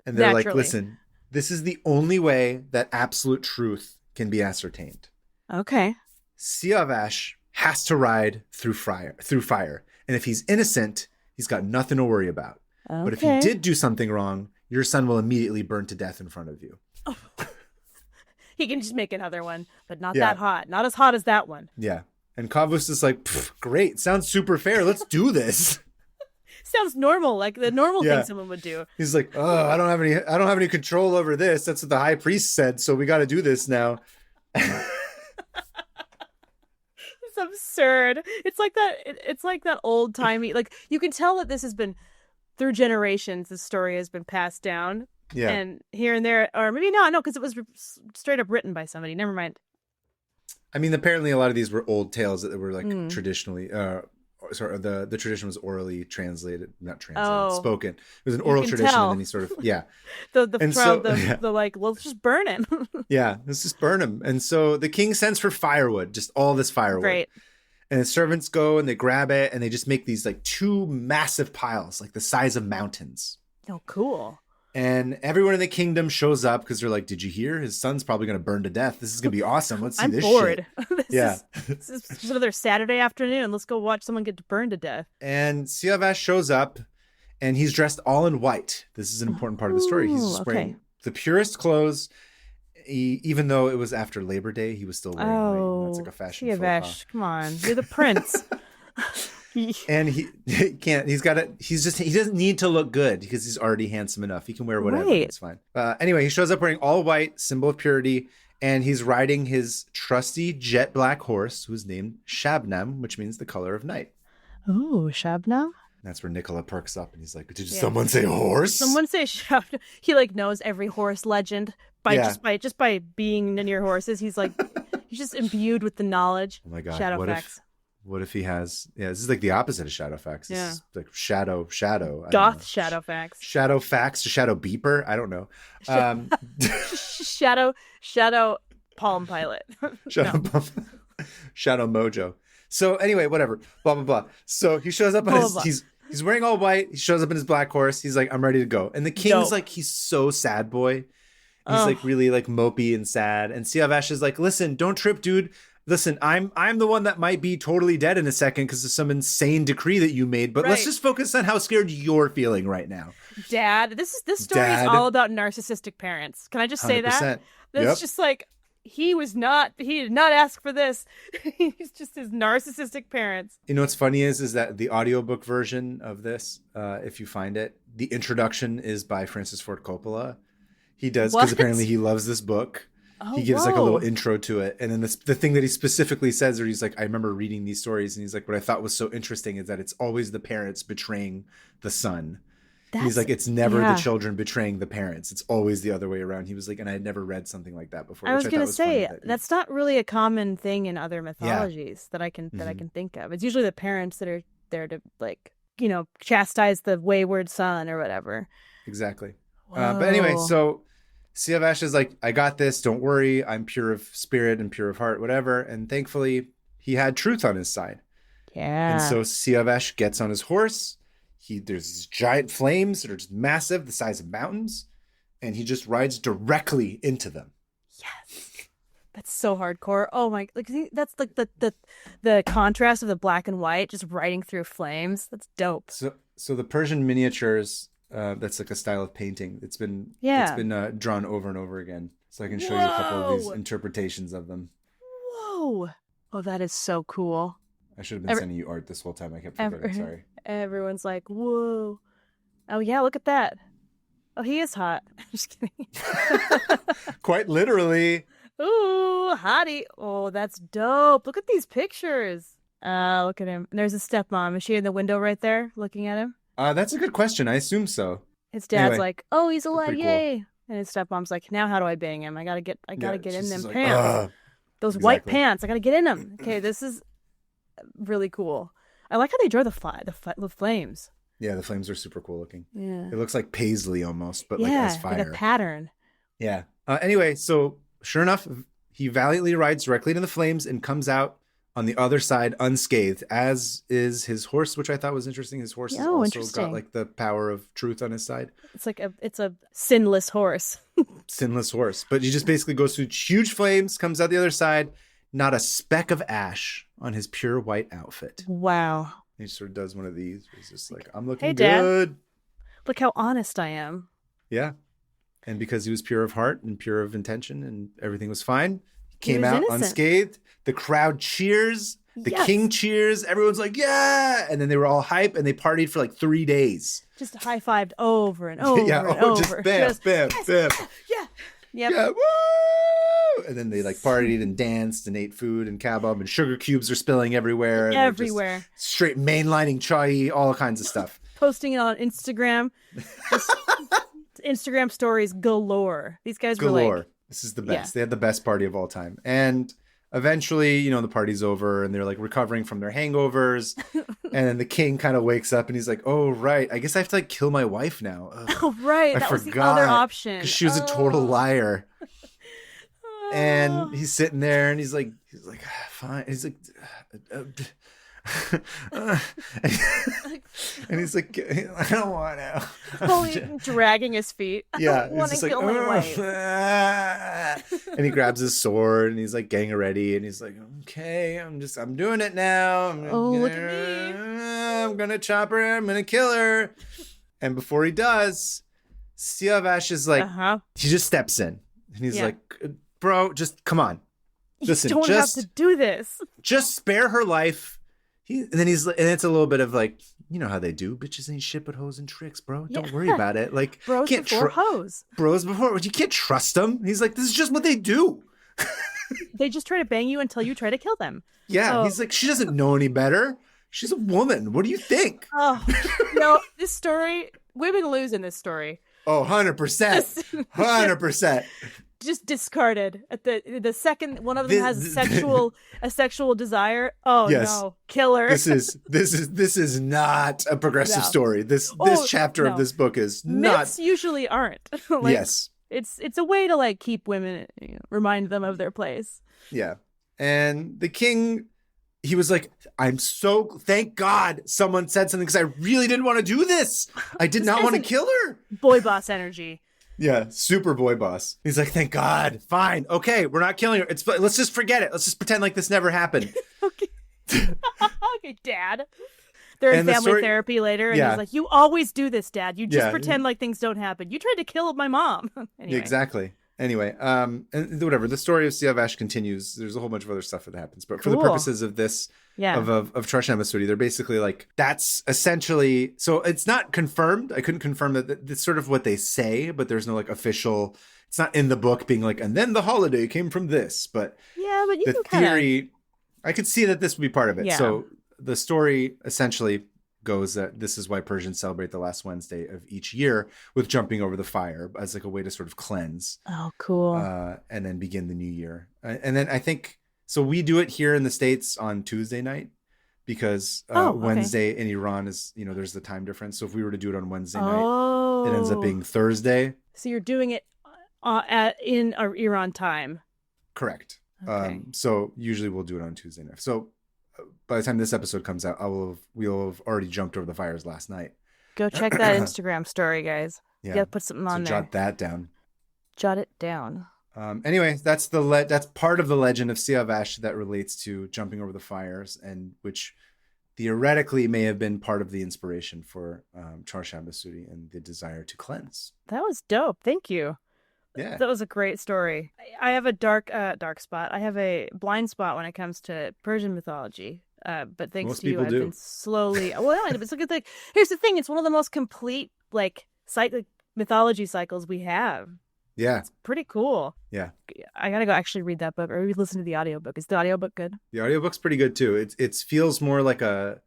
B: And they're like, listen, this is the only way that absolute truth can be ascertained.
A: Okay.
B: Siavash has to ride through fire. And if he's innocent, he's got nothing to worry about. Okay. But if he did do something wrong, your son will immediately burn to death in front of you. Oh.
A: He can just make another one, but not that hot. Not as hot as that one.
B: Yeah. And Kavus is like, great. Sounds super fair. Let's do this.
A: Sounds normal, like the normal thing someone would do.
B: He's like, oh, I don't have any control over this. That's what the high priest said. So we got to do this now.
A: It's absurd. It's like that. It's like that old timey. Like you can tell that this has been through generations. This story has been passed down. Yeah. And here and there, or maybe not. No, because it was straight up written by somebody. Never mind.
B: I mean, apparently a lot of these were old tales that were like traditionally sorry, the tradition was orally translated, not translated, spoken. It was an oral tradition,
A: tell.
B: and then he sort of the
A: like, let's just burn him.
B: Yeah, let's just burn him. And so the king sends for firewood, just all this firewood.
A: Great.
B: And the servants go and they grab it and they just make these like 2 massive piles, like the size of mountains.
A: Oh, cool.
B: And everyone in the kingdom shows up because they're like, did you hear? His son's probably going to burn to death. This is going to be awesome. Let's see this
A: bored.
B: shit.
A: This is just another Saturday afternoon. Let's go watch someone get burned to death.
B: And Siavash shows up and he's dressed all in white. This is an important part of the story. He's just wearing the purest clothes. Even though it was after Labor Day, he was still wearing white. That's like a fashion
A: Siavash, come on. You're the prince.
B: And he can't. He doesn't need to look good because he's already handsome enough. He can wear whatever. Right. It's fine. Anyway, he shows up wearing all white, symbol of purity, and he's riding his trusty jet black horse, who's named Shabnam, which means the color of night.
A: Ooh, Shabnam.
B: That's where Nicola perks up and he's like, "Did someone say horse?
A: Someone say Shabnam." He like knows every horse legend just by being near horses. He's like, he's just imbued with the knowledge.
B: Oh my god!
A: Shadowfax.
B: What if he has? Yeah, this is like the opposite of Shadowfax. This is like shadow.
A: Goth Shadowfax.
B: Shadowfax to Shadow Beeper. I don't know.
A: Shadow Palm Pilot.
B: Shadow Mojo. So anyway, whatever. Blah blah blah. So he shows up on he's wearing all white. He shows up in his black horse. He's like, I'm ready to go. And the king's like, he's so sad, boy. He's like really like mopey and sad. And Siavash is like, listen, don't trip, dude. Listen, I'm the one that might be totally dead in a second because of some insane decree that you made. But let's just focus on how scared you're feeling right now.
A: Dad, this story is all about narcissistic parents. Can I just say
B: 100%.
A: that? That's just like, he did not ask for this. He's just his narcissistic parents.
B: You know what's funny is that the audiobook version of this, if you find it, the introduction is by Francis Ford Coppola. He does because apparently he loves this book. He gives like a little intro to it. And then the thing that he specifically says, or he's like, I remember reading these stories and he's like, what I thought was so interesting is that it's always the parents betraying the son. He's like, it's never the children betraying the parents. It's always the other way around. He was like, and I had never read something like that before.
A: I was going to say, that's not really a common thing in other mythologies that I can think of. It's usually the parents that are there to like, chastise the wayward son or whatever.
B: Exactly. But anyway, so Siavash is like, I got this. Don't worry. I'm pure of spirit and pure of heart, whatever. And thankfully, he had truth on his side.
A: Yeah.
B: And so Siavash gets on his horse. There's these giant flames that are just massive, the size of mountains. And he just rides directly into them.
A: Yes. That's so hardcore. Oh my, that's like the contrast of the black and white just riding through flames. That's dope.
B: So the Persian miniatures, that's like a style of painting. It's been drawn over and over again. So I can show you a couple of these interpretations of them.
A: Whoa. Oh, that is so cool.
B: I should have been sending you art this whole time. I kept forgetting. Sorry.
A: Everyone's like, whoa. Oh, yeah, look at that. Oh, he is hot. I'm just kidding.
B: Quite literally.
A: Ooh, hottie. Oh, that's dope. Look at these pictures. Look at him. And there's his stepmom. Is she in the window right there looking at him?
B: That's a good question. I assume so.
A: His dad's like, oh, he's alive. Yay. Cool. And his stepmom's like, now how do I bang him? I gotta get in them pants. Those white pants. I gotta get in them. Okay, this is really cool. I like how they draw the flames.
B: Yeah, the flames are super cool looking.
A: Yeah.
B: It looks like paisley almost, but like as fire.
A: Like a pattern.
B: Yeah. Anyway, so sure enough, he valiantly rides directly into the flames and comes out on the other side unscathed, as is his horse, which I thought was interesting. His horse has also got like the power of truth on his side.
A: It's a sinless horse.
B: Sinless horse. But he just basically goes through huge flames, comes out the other side, not a speck of ash on his pure white outfit.
A: Wow.
B: He sort of does one of these. He's just like, I'm looking
A: good.
B: Dad.
A: Look how honest I am.
B: Yeah. And because he was pure of heart and pure of intention and everything was fine, he came out unscathed. The crowd cheers. The king cheers. Everyone's like, yeah. And then they were all hype and they partied for like 3 days.
A: Just high-fived over and over and over.
B: Just bam, bam, bam.
A: Yeah. Yep.
B: Yeah. Woo! And then they like partied and danced and ate food and kebab and sugar cubes are spilling everywhere.
A: Everywhere.
B: Straight mainlining chai, all kinds of stuff.
A: Posting it on Instagram. Instagram stories galore. These guys were like...
B: This is the best. Yeah. They had the best party of all time. And eventually, you know, the party's over and they're like recovering from their hangovers. And then the king kind of wakes up and he's like, oh, right. I guess I have to like kill my wife now. Ugh,
A: Oh, right.
B: I
A: That was
B: forgot.
A: the other option.
B: 'Cause she was a total liar. And he's sitting there and he's like, fine. He's like, and he's like, I don't want to.
A: Totally dragging his feet.
B: Yeah,
A: I want to
B: like,
A: kill my wife.
B: And he grabs his sword and he's like getting ready and he's like, okay, I'm doing it now.
A: Look at me.
B: I'm gonna chop her. I'm gonna kill her. And before he does, Siavash is like, he just steps in and he's like, bro, just come on. Listen,
A: you don't have to do this.
B: Just spare her life. And it's a little bit of like, you know how they do. Bitches ain't shit but hoes and tricks, bro. Don't worry about it. Like,
A: bros before hoes.
B: Bros before. You can't trust them. He's like, this is just what they do.
A: They just try to bang you until you try to kill them.
B: Yeah. He's like, she doesn't know any better. She's a woman. What do you think?
A: Oh, no, this story, women lose in this story.
B: Oh, 100%. 100%.
A: Just discarded at the second one of them has a sexual desire. Oh yes. No, killer.
B: This is not a progressive story. This chapter of this book is not.
A: Myths usually aren't.
B: Yes,
A: it's a way to like keep women, remind them of their place.
B: Yeah, and the king, he was like, thank God someone said something because I really didn't want to do this. I did not want to kill her.
A: Boy boss energy.
B: Yeah, super boy boss. He's like, thank God. Fine. Okay, we're not killing her. Let's just forget it. Let's just pretend like this never happened.
A: Okay. Okay, Dad. They're in family therapy later, and he's like, you always do this, Dad. You just pretend like things don't happen. You tried to kill my mom. Anyway.
B: Exactly. Anyway, and whatever. The story of Siavash continues. There's a whole bunch of other stuff that happens. But for the purposes of this, of Chaharshanbe Suri, they're basically like, that's essentially, so it's not confirmed. I couldn't confirm that it's sort of what they say, but there's no like official, it's not in the book being like, and then the holiday came from this. But
A: yeah, but
B: the theory, I could see that this would be part of it. Yeah. So the story essentially goes that this is why Persians celebrate the last Wednesday of each year with jumping over the fire as like a way to sort of cleanse.
A: Oh, cool.
B: And then begin the new year. And then I think, so we do it here in the States on Tuesday night because Wednesday in Iran is, there's the time difference. So if we were to do it on Wednesday night, it ends up being Thursday.
A: So you're doing it in Iran time.
B: Correct.
A: Okay.
B: So usually we'll do it on Tuesday night. So by the time this episode comes out, we'll have already jumped over the fires last night.
A: Go check that Instagram story, guys. Yeah, you gotta put something on there.
B: Jot that down.
A: Jot it down.
B: Anyway, that's part of the legend of Siavash that relates to jumping over the fires, and which theoretically may have been part of the inspiration for Chaharshanbe Suri and the desire to cleanse.
A: That was dope. Thank you.
B: Yeah,
A: that was a great story. I have a dark spot. I have a blind spot when it comes to Persian mythology. But thanks
B: Most
A: to you, I've
B: do.
A: been slowly. Well, it's a good thing. Here's the thing: it's one of the most complete mythology cycles we have.
B: Yeah,
A: it's pretty cool.
B: Yeah,
A: I gotta go actually read that book or listen to the audiobook. Is the audiobook good?
B: The audiobook's pretty good too. It feels more like a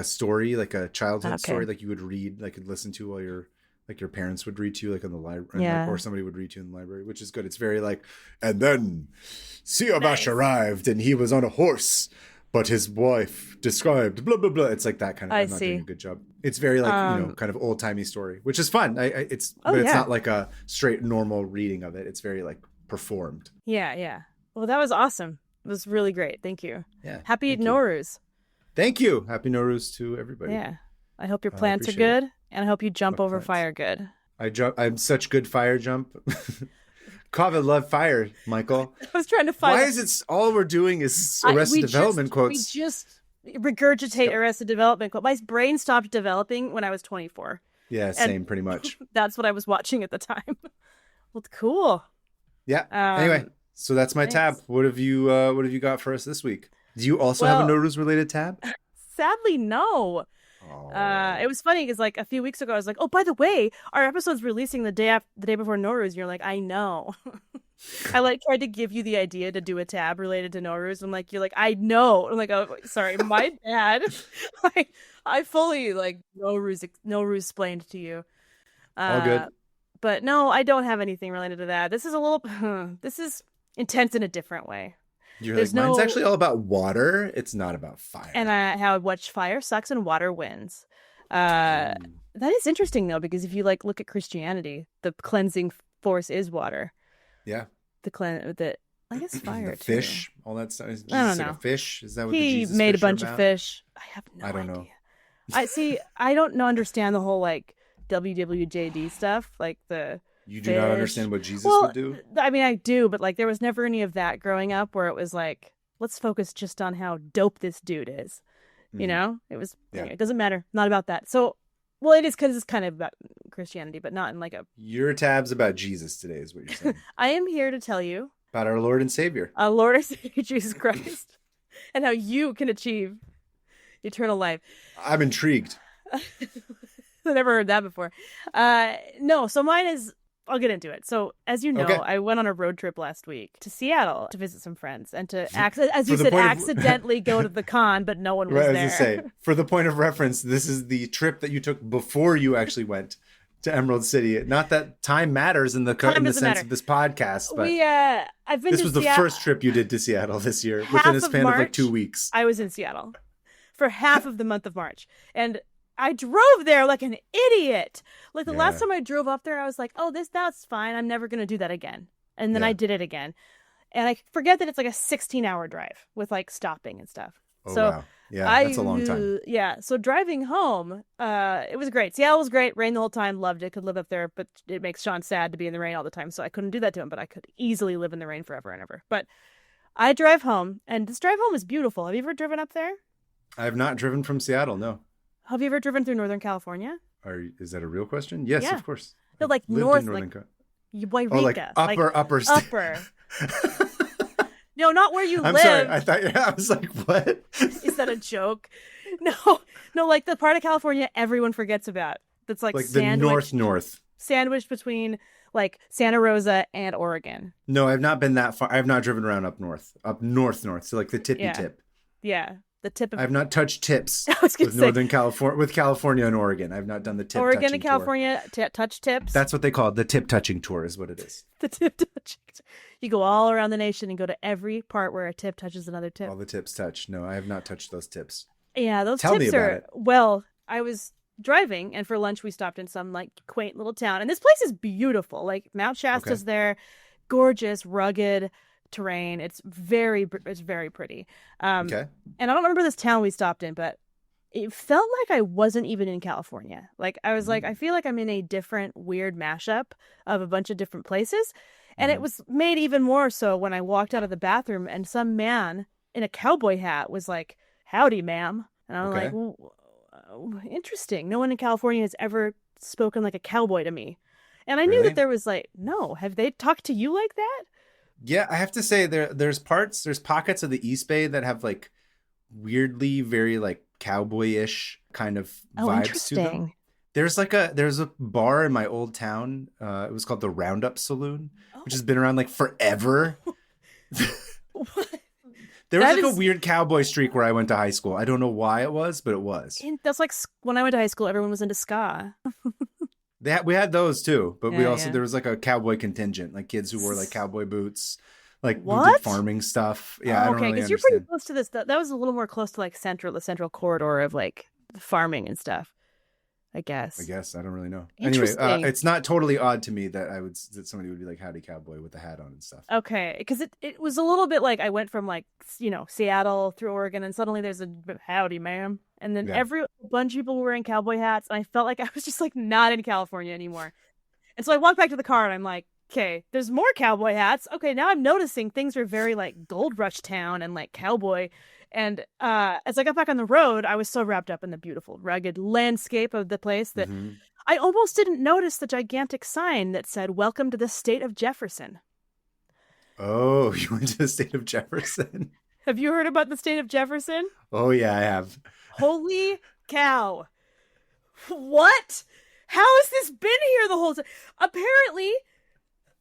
B: story, like a childhood story, like you would read, like you'd listen to while you're. Like your parents would read to you, like in the library, or somebody would read to you in the library, which is good. It's very like, and then Siavash arrived, and he was on a horse, but his wife described blah blah blah. It's like that kind of. I'm not doing a good job. It's very like kind of old timey story, which is fun. It's not like a straight normal reading of it. It's very like performed.
A: Yeah. Well, that was awesome. It was really great. Thank you.
B: Yeah.
A: Happy Nowruz.
B: Thank you. Happy Nowruz to everybody.
A: Yeah. I hope your plants are good. And I hope you jump over fire good.
B: I'm such good fire jump. Kava love fire, Michael.
A: I was trying to find.
B: Why is it all we're doing is Arrested Development quotes?
A: We just regurgitate Arrested Development quotes. My brain stopped developing when I was 24.
B: Yeah, same, pretty much.
A: That's what I was watching at the time. Well, cool.
B: Yeah. Anyway, so that's my tab. What have you got for us this week? Do you also have a Nowruz related tab?
A: Sadly, no. It was funny because like a few weeks ago I was like, oh, by the way, our episode's releasing the day before Nowruz, and you're like, I know. I like tried to give you the idea to do a tab related to Nowruz. I'm like, you're like, I know. I'm like, oh, sorry, my bad. I fully like Nowruz explained to you.
B: All good.
A: But no, I don't have anything related to that. This is this is intense in a different way.
B: You're like, mine's actually all about water. It's not about fire.
A: And how much fire sucks and water wins. That is interesting, though, because if you like look at Christianity, the cleansing force is water.
B: Yeah.
A: I guess fire,
B: the fish,
A: too.
B: all that stuff. Is
A: I don't know.
B: Like a fish? Is that what
A: he
B: Jesus
A: made a
B: fish are
A: bunch
B: about?
A: of fish? I have no idea.
B: I don't know.
A: I don't understand the whole like WWJD stuff, like the
B: You
A: fish.
B: do not understand what Jesus would do?
A: I mean, I do, but like there was never any of that growing up where it was like, let's focus just on how dope this dude is. You know, it was. Anyway, it doesn't matter. Not about that. So, well, it is because it's kind of about Christianity, but not in like a.
B: Your tab's about Jesus today, is what you're saying.
A: I am here to tell you
B: about our Lord and Savior,
A: our Lord and Savior Jesus Christ, and how you can achieve eternal life.
B: I'm intrigued.
A: I never heard that before. No, so mine is. I'll get into it. So, as you know, I went on a road trip last week to Seattle to visit some friends and to, as you said, accidentally go to the con, but no one was there.
B: I was going to say, for the point of reference, this is the trip that you took before you actually went to Emerald City. Not that time matters in the sense of this podcast, but
A: I've been.
B: This was the first trip you did to Seattle this year within a span of like 2 weeks.
A: I was in Seattle for half of the month of March, and I drove there like an idiot. Like the last time I drove up there, I was like, oh, that's fine. I'm never going to do that again. And then I did it again. And I forget that it's like a 16-hour drive with like stopping and stuff.
B: Oh, wow. Yeah, that's a long time.
A: Yeah. So driving home, it was great. Seattle was great. Rained the whole time. Loved it. Could live up there. But it makes Sean sad to be in the rain all the time. So I couldn't do that to him. But I could easily live in the rain forever and ever. But I drive home. And this drive home is beautiful. Have you ever driven up there?
B: I have not driven from Seattle, no.
A: Have you ever driven through Northern California?
B: Is that a real question? Yes, of course.
A: No, like north, like Eureka.
B: Oh, like upper.
A: No, not where you live.
B: I'm sorry. I was like, what?
A: Is that a joke? No, like the part of California everyone forgets about. That's like
B: the north.
A: Sandwiched between like Santa Rosa and Oregon.
B: No, I've not been that far. I've not driven around up north. So like the tippy tip.
A: Yeah. The tip of...
B: I've not touched tips with Northern California, with California and Oregon. I've not done the tip touching
A: Oregon and California touch tips.
B: That's what they call it. The tip touching tour is what it is.
A: The tip touching. You go all around the nation and go to every part where a tip touches another tip.
B: All the tips touch. No, I have not touched those tips.
A: Yeah, those
B: Tell
A: tips
B: me about
A: are...
B: it.
A: Well, I was driving and for lunch we stopped in some like quaint little town. And this place is beautiful. Like Mount Shasta's there. Gorgeous, rugged terrain. It's very pretty. And I don't remember this town we stopped in, but it felt like I wasn't even in California. Like I was like, I feel like I'm in a different weird mashup of a bunch of different places. And it was made even more so when I walked out of the bathroom and some man in a cowboy hat was like, howdy, ma'am. And I'm like, well, interesting. No one in California has ever spoken like a cowboy to me. And I knew that there was like, no, have they talked to you like that?
B: Yeah, I have to say there's pockets of the East Bay that have like weirdly very like cowboy-ish kind of vibes to them. There's a bar in my old town. It was called the Roundup Saloon, which has been around like forever.
A: What?
B: There was like a weird cowboy streak where I went to high school. I don't know why it was, but it was.
A: That's like when I went to high school, everyone was into ska.
B: We had those too, but there was like a cowboy contingent, like kids who wore like cowboy boots, like who did farming stuff. Yeah, I don't really understand.
A: You're pretty close to this. That was a little more close to like the central corridor of like farming and stuff. I guess. I don't really know. Anyway, it's not totally odd to me that somebody would be like howdy cowboy with a hat on and stuff. Okay, because it was a little bit like I went from like Seattle through Oregon, and suddenly there's a howdy, ma'am. And then every bunch of people were wearing cowboy hats, and I felt like I was just like not in California anymore. And so I walked back to the car, and I'm like, okay, there's more cowboy hats. Okay, now I'm noticing things are very like Gold Rush Town and like cowboy. And as I got back on the road, I was so wrapped up in the beautiful, rugged landscape of the place that I almost didn't notice the gigantic sign that said, "Welcome to the state of Jefferson."
B: Oh, you went to the state of Jefferson?
A: Have you heard about the state of Jefferson?
B: Oh, yeah, I have.
A: Holy cow. What? How has this been here the whole time? Apparently,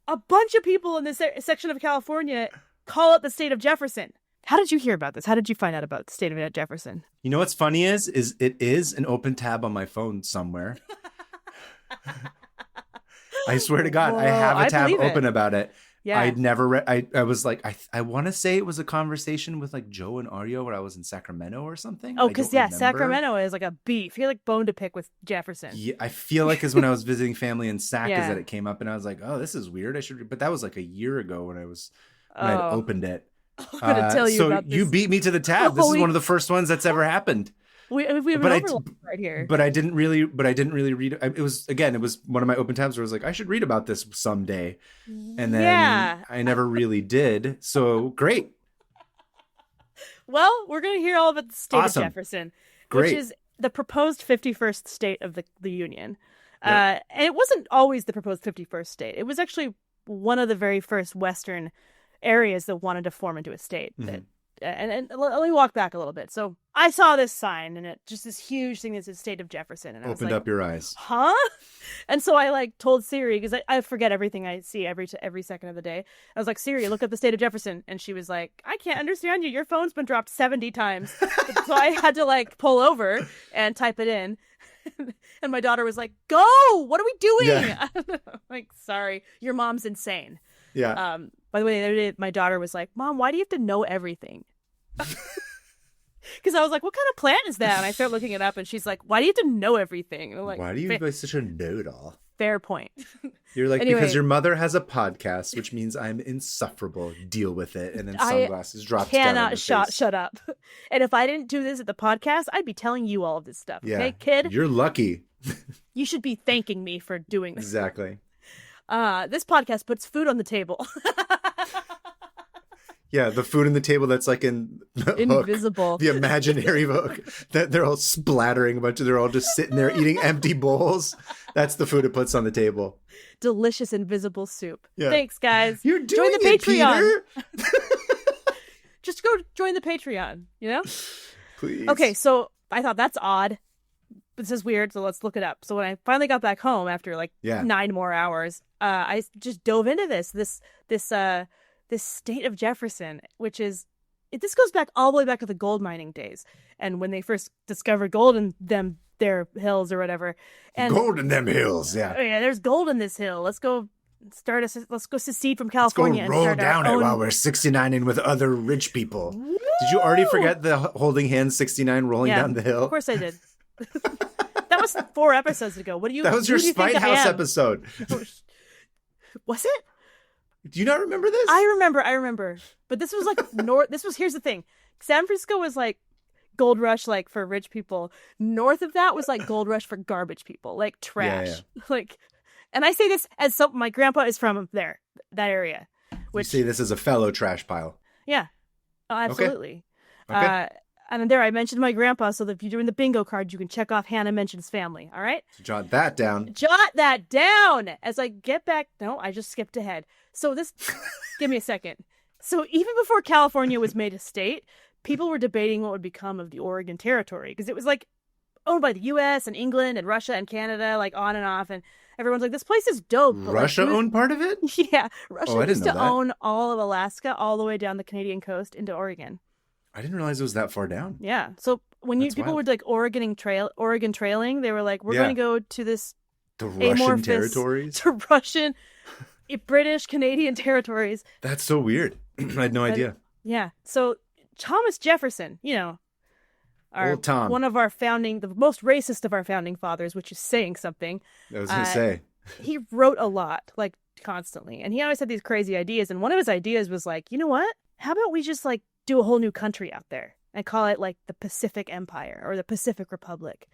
A: a bunch of people in this section of California call it the state of Jefferson. How did you hear about this? How did you find out about the state of Jefferson?
B: You know what's funny is it is an open tab on my phone somewhere. I swear to God, I have a tab open about it.
A: Yeah.
B: I'd never read. I was like, I want to say it was a conversation with like Joe and Ario when I was in Sacramento or something.
A: Oh, because Sacramento is like a beef. He had like bone to pick with Jefferson.
B: Yeah, I feel like is when I was visiting family in Sac is that it came up, and I was like, oh, this is weird. I should. But that was like a year ago when I had opened it.
A: I'm gonna tell you about this.
B: You beat me to the tab. This is one of the first ones that's ever happened.
A: We have an overlap right here.
B: But I didn't really read it. It was one of my open tabs where I was like, I should read about this someday. And then I never really did. So great.
A: Well, we're going to hear all about the state of Jefferson, which is the proposed 51st state of the Union. Yep. And it wasn't always the proposed 51st state. It was actually one of the very first Western areas that wanted to form into a state. Mm-hmm. And let me walk back a little bit. So I saw this sign and it just this huge thing that says state of Jefferson. And I
B: opened up your eyes.
A: Huh? And so I like told Siri, because I forget everything I see every second of the day. I was like, Siri, look up the state of Jefferson. And she was like, I can't understand you. Your phone's been dropped 70 times. So I had to like pull over and type it in. And my daughter was like, go, what are we doing? Yeah. I'm like, sorry, your mom's insane.
B: Yeah.
A: By the way, the other day, my daughter was like, Mom, why do you have to know everything? Because I was like, what kind of plant is that? And I start looking it up and she's like, why do you have to know everything? And I'm like,
B: why do you have such a know-it-all?
A: Fair point.
B: You're like, anyway, because your mother has a podcast, which means I'm insufferable. Deal with it. And then sunglasses drops down on your face.
A: Shut up. And if I didn't do this at the podcast, I'd be telling you all of this stuff.
B: Yeah.
A: Okay, kid?
B: You're lucky.
A: You should be thanking me for doing this.
B: Exactly.
A: This podcast puts food on the table.
B: Yeah, the food on the table that's like in the
A: invisible,
B: hook, the imaginary hook that they're all splattering they're all just sitting there eating empty bowls. That's the food it puts on the table.
A: Delicious invisible soup. Yeah. Thanks, guys.
B: You're doing join the Patreon. Peter.
A: Just go join the Patreon, you know?
B: Please.
A: Okay, so I thought that's odd. This is weird, so let's look it up. So when I finally got back home after 9 more hours, I just dove into this state of Jefferson, which is, this goes back all the way back to the gold mining days, and when they first discovered gold in their hills or whatever. And
B: gold in them hills, yeah.
A: Oh yeah, there's gold in this hill. Let's go secede from California.
B: Let's go roll down it while we're 69ing with other rich people. Woo! Did you already forget the holding hands 69 rolling down the hill?
A: Of course I did. That was 4 episodes ago.
B: That was your Spite House episode.
A: Was it?
B: Do you not remember this?
A: I remember. But this was like here's the thing. San Francisco was like gold rush like for rich people. North of that was like gold rush for garbage people, like trash. Yeah. Like, and I say this as my grandpa is from there, that area.
B: You say this as a fellow trash pile.
A: Yeah. Oh, absolutely.
B: Okay.
A: And there I mentioned my grandpa, so that if you're doing the bingo card, you can check off Hannah mentions family. All right?
B: So jot that down.
A: As I get back. No, I just skipped ahead. So give me a second. So even before California was made a state, people were debating what would become of the Oregon Territory, because it was like owned by the U.S. and England and Russia and Canada, like on and off. And everyone's like, this place is dope.
B: Russia owned part of it?
A: Yeah. Russia used to own all of Alaska all the way down the Canadian coast into Oregon.
B: I didn't realize it was that far down.
A: Yeah. So when people were like Oregon trailing, they were like, we're going to go to this
B: the Russian territories,
A: to Russian, British, Canadian territories.
B: That's so weird. I had no idea.
A: Yeah. So Thomas Jefferson,
B: Old Tom,
A: one of the most racist of our founding fathers, which is saying something.
B: I was going to say.
A: He wrote a lot, like constantly, and he always had these crazy ideas. And one of his ideas was like, you know what? How about we just like do a whole new country out there and call it like the Pacific Empire or the Pacific Republic?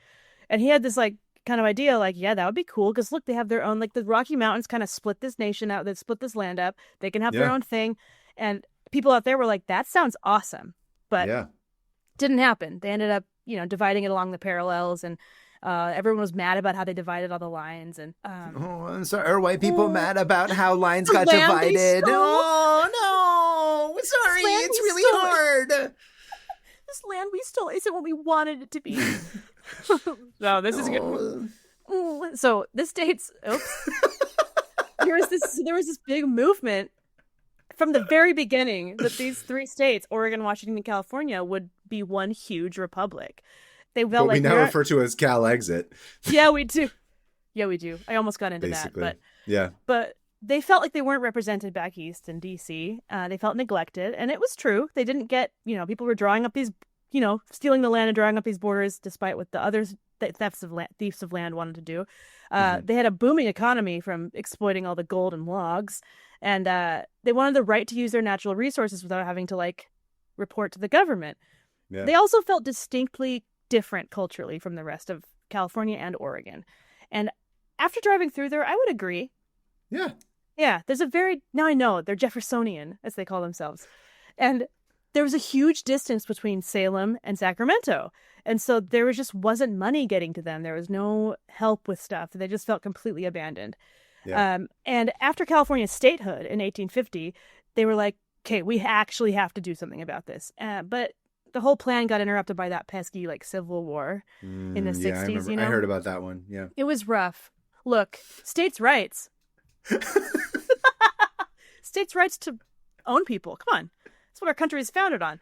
A: And he had this like kind of idea, like, yeah, that would be cool, because look, they have their own, like the Rocky Mountains kind of split this nation out, they split this land up, they can have their own thing. And people out there were like, that sounds awesome, but didn't happen. They ended up dividing it along the parallels, and everyone was mad about how they divided all the lines. And
B: I'm sorry, are white people mad about how lines got divided? Oh no, sorry, it's really hard.
A: This land we stole isn't what we wanted it to be. No, this is good. So this dates. Oops. There was this big movement from the very beginning that these 3 states, Oregon, Washington, and California, would be one huge republic. They felt
B: we now refer to as Cal Exit.
A: Yeah, we do. I almost got into that, but
B: yeah.
A: But they felt like they weren't represented back east in D.C. They felt neglected, and it was true. They didn't get, people were drawing up these, stealing the land and drawing up these borders, despite what the others, thieves of land wanted to do. They had a booming economy from exploiting all the gold and logs, and they wanted the right to use their natural resources without having to report to the government. Yeah. They also felt distinctly different culturally from the rest of California and Oregon. And after driving through there, I would agree.
B: Yeah.
A: Yeah, now I know, they're Jeffersonian, as they call themselves. And there was a huge distance between Salem and Sacramento. And so there just wasn't money getting to them. There was no help with stuff. They just felt completely abandoned. Yeah. And after California's statehood in 1850, they were like, okay, we actually have to do something about this. But the whole plan got interrupted by that pesky Civil War in the 60s.
B: I heard about that one. Yeah.
A: It was rough. Look, states' rights. States' rights to own people. Come on. That's what our country is founded on.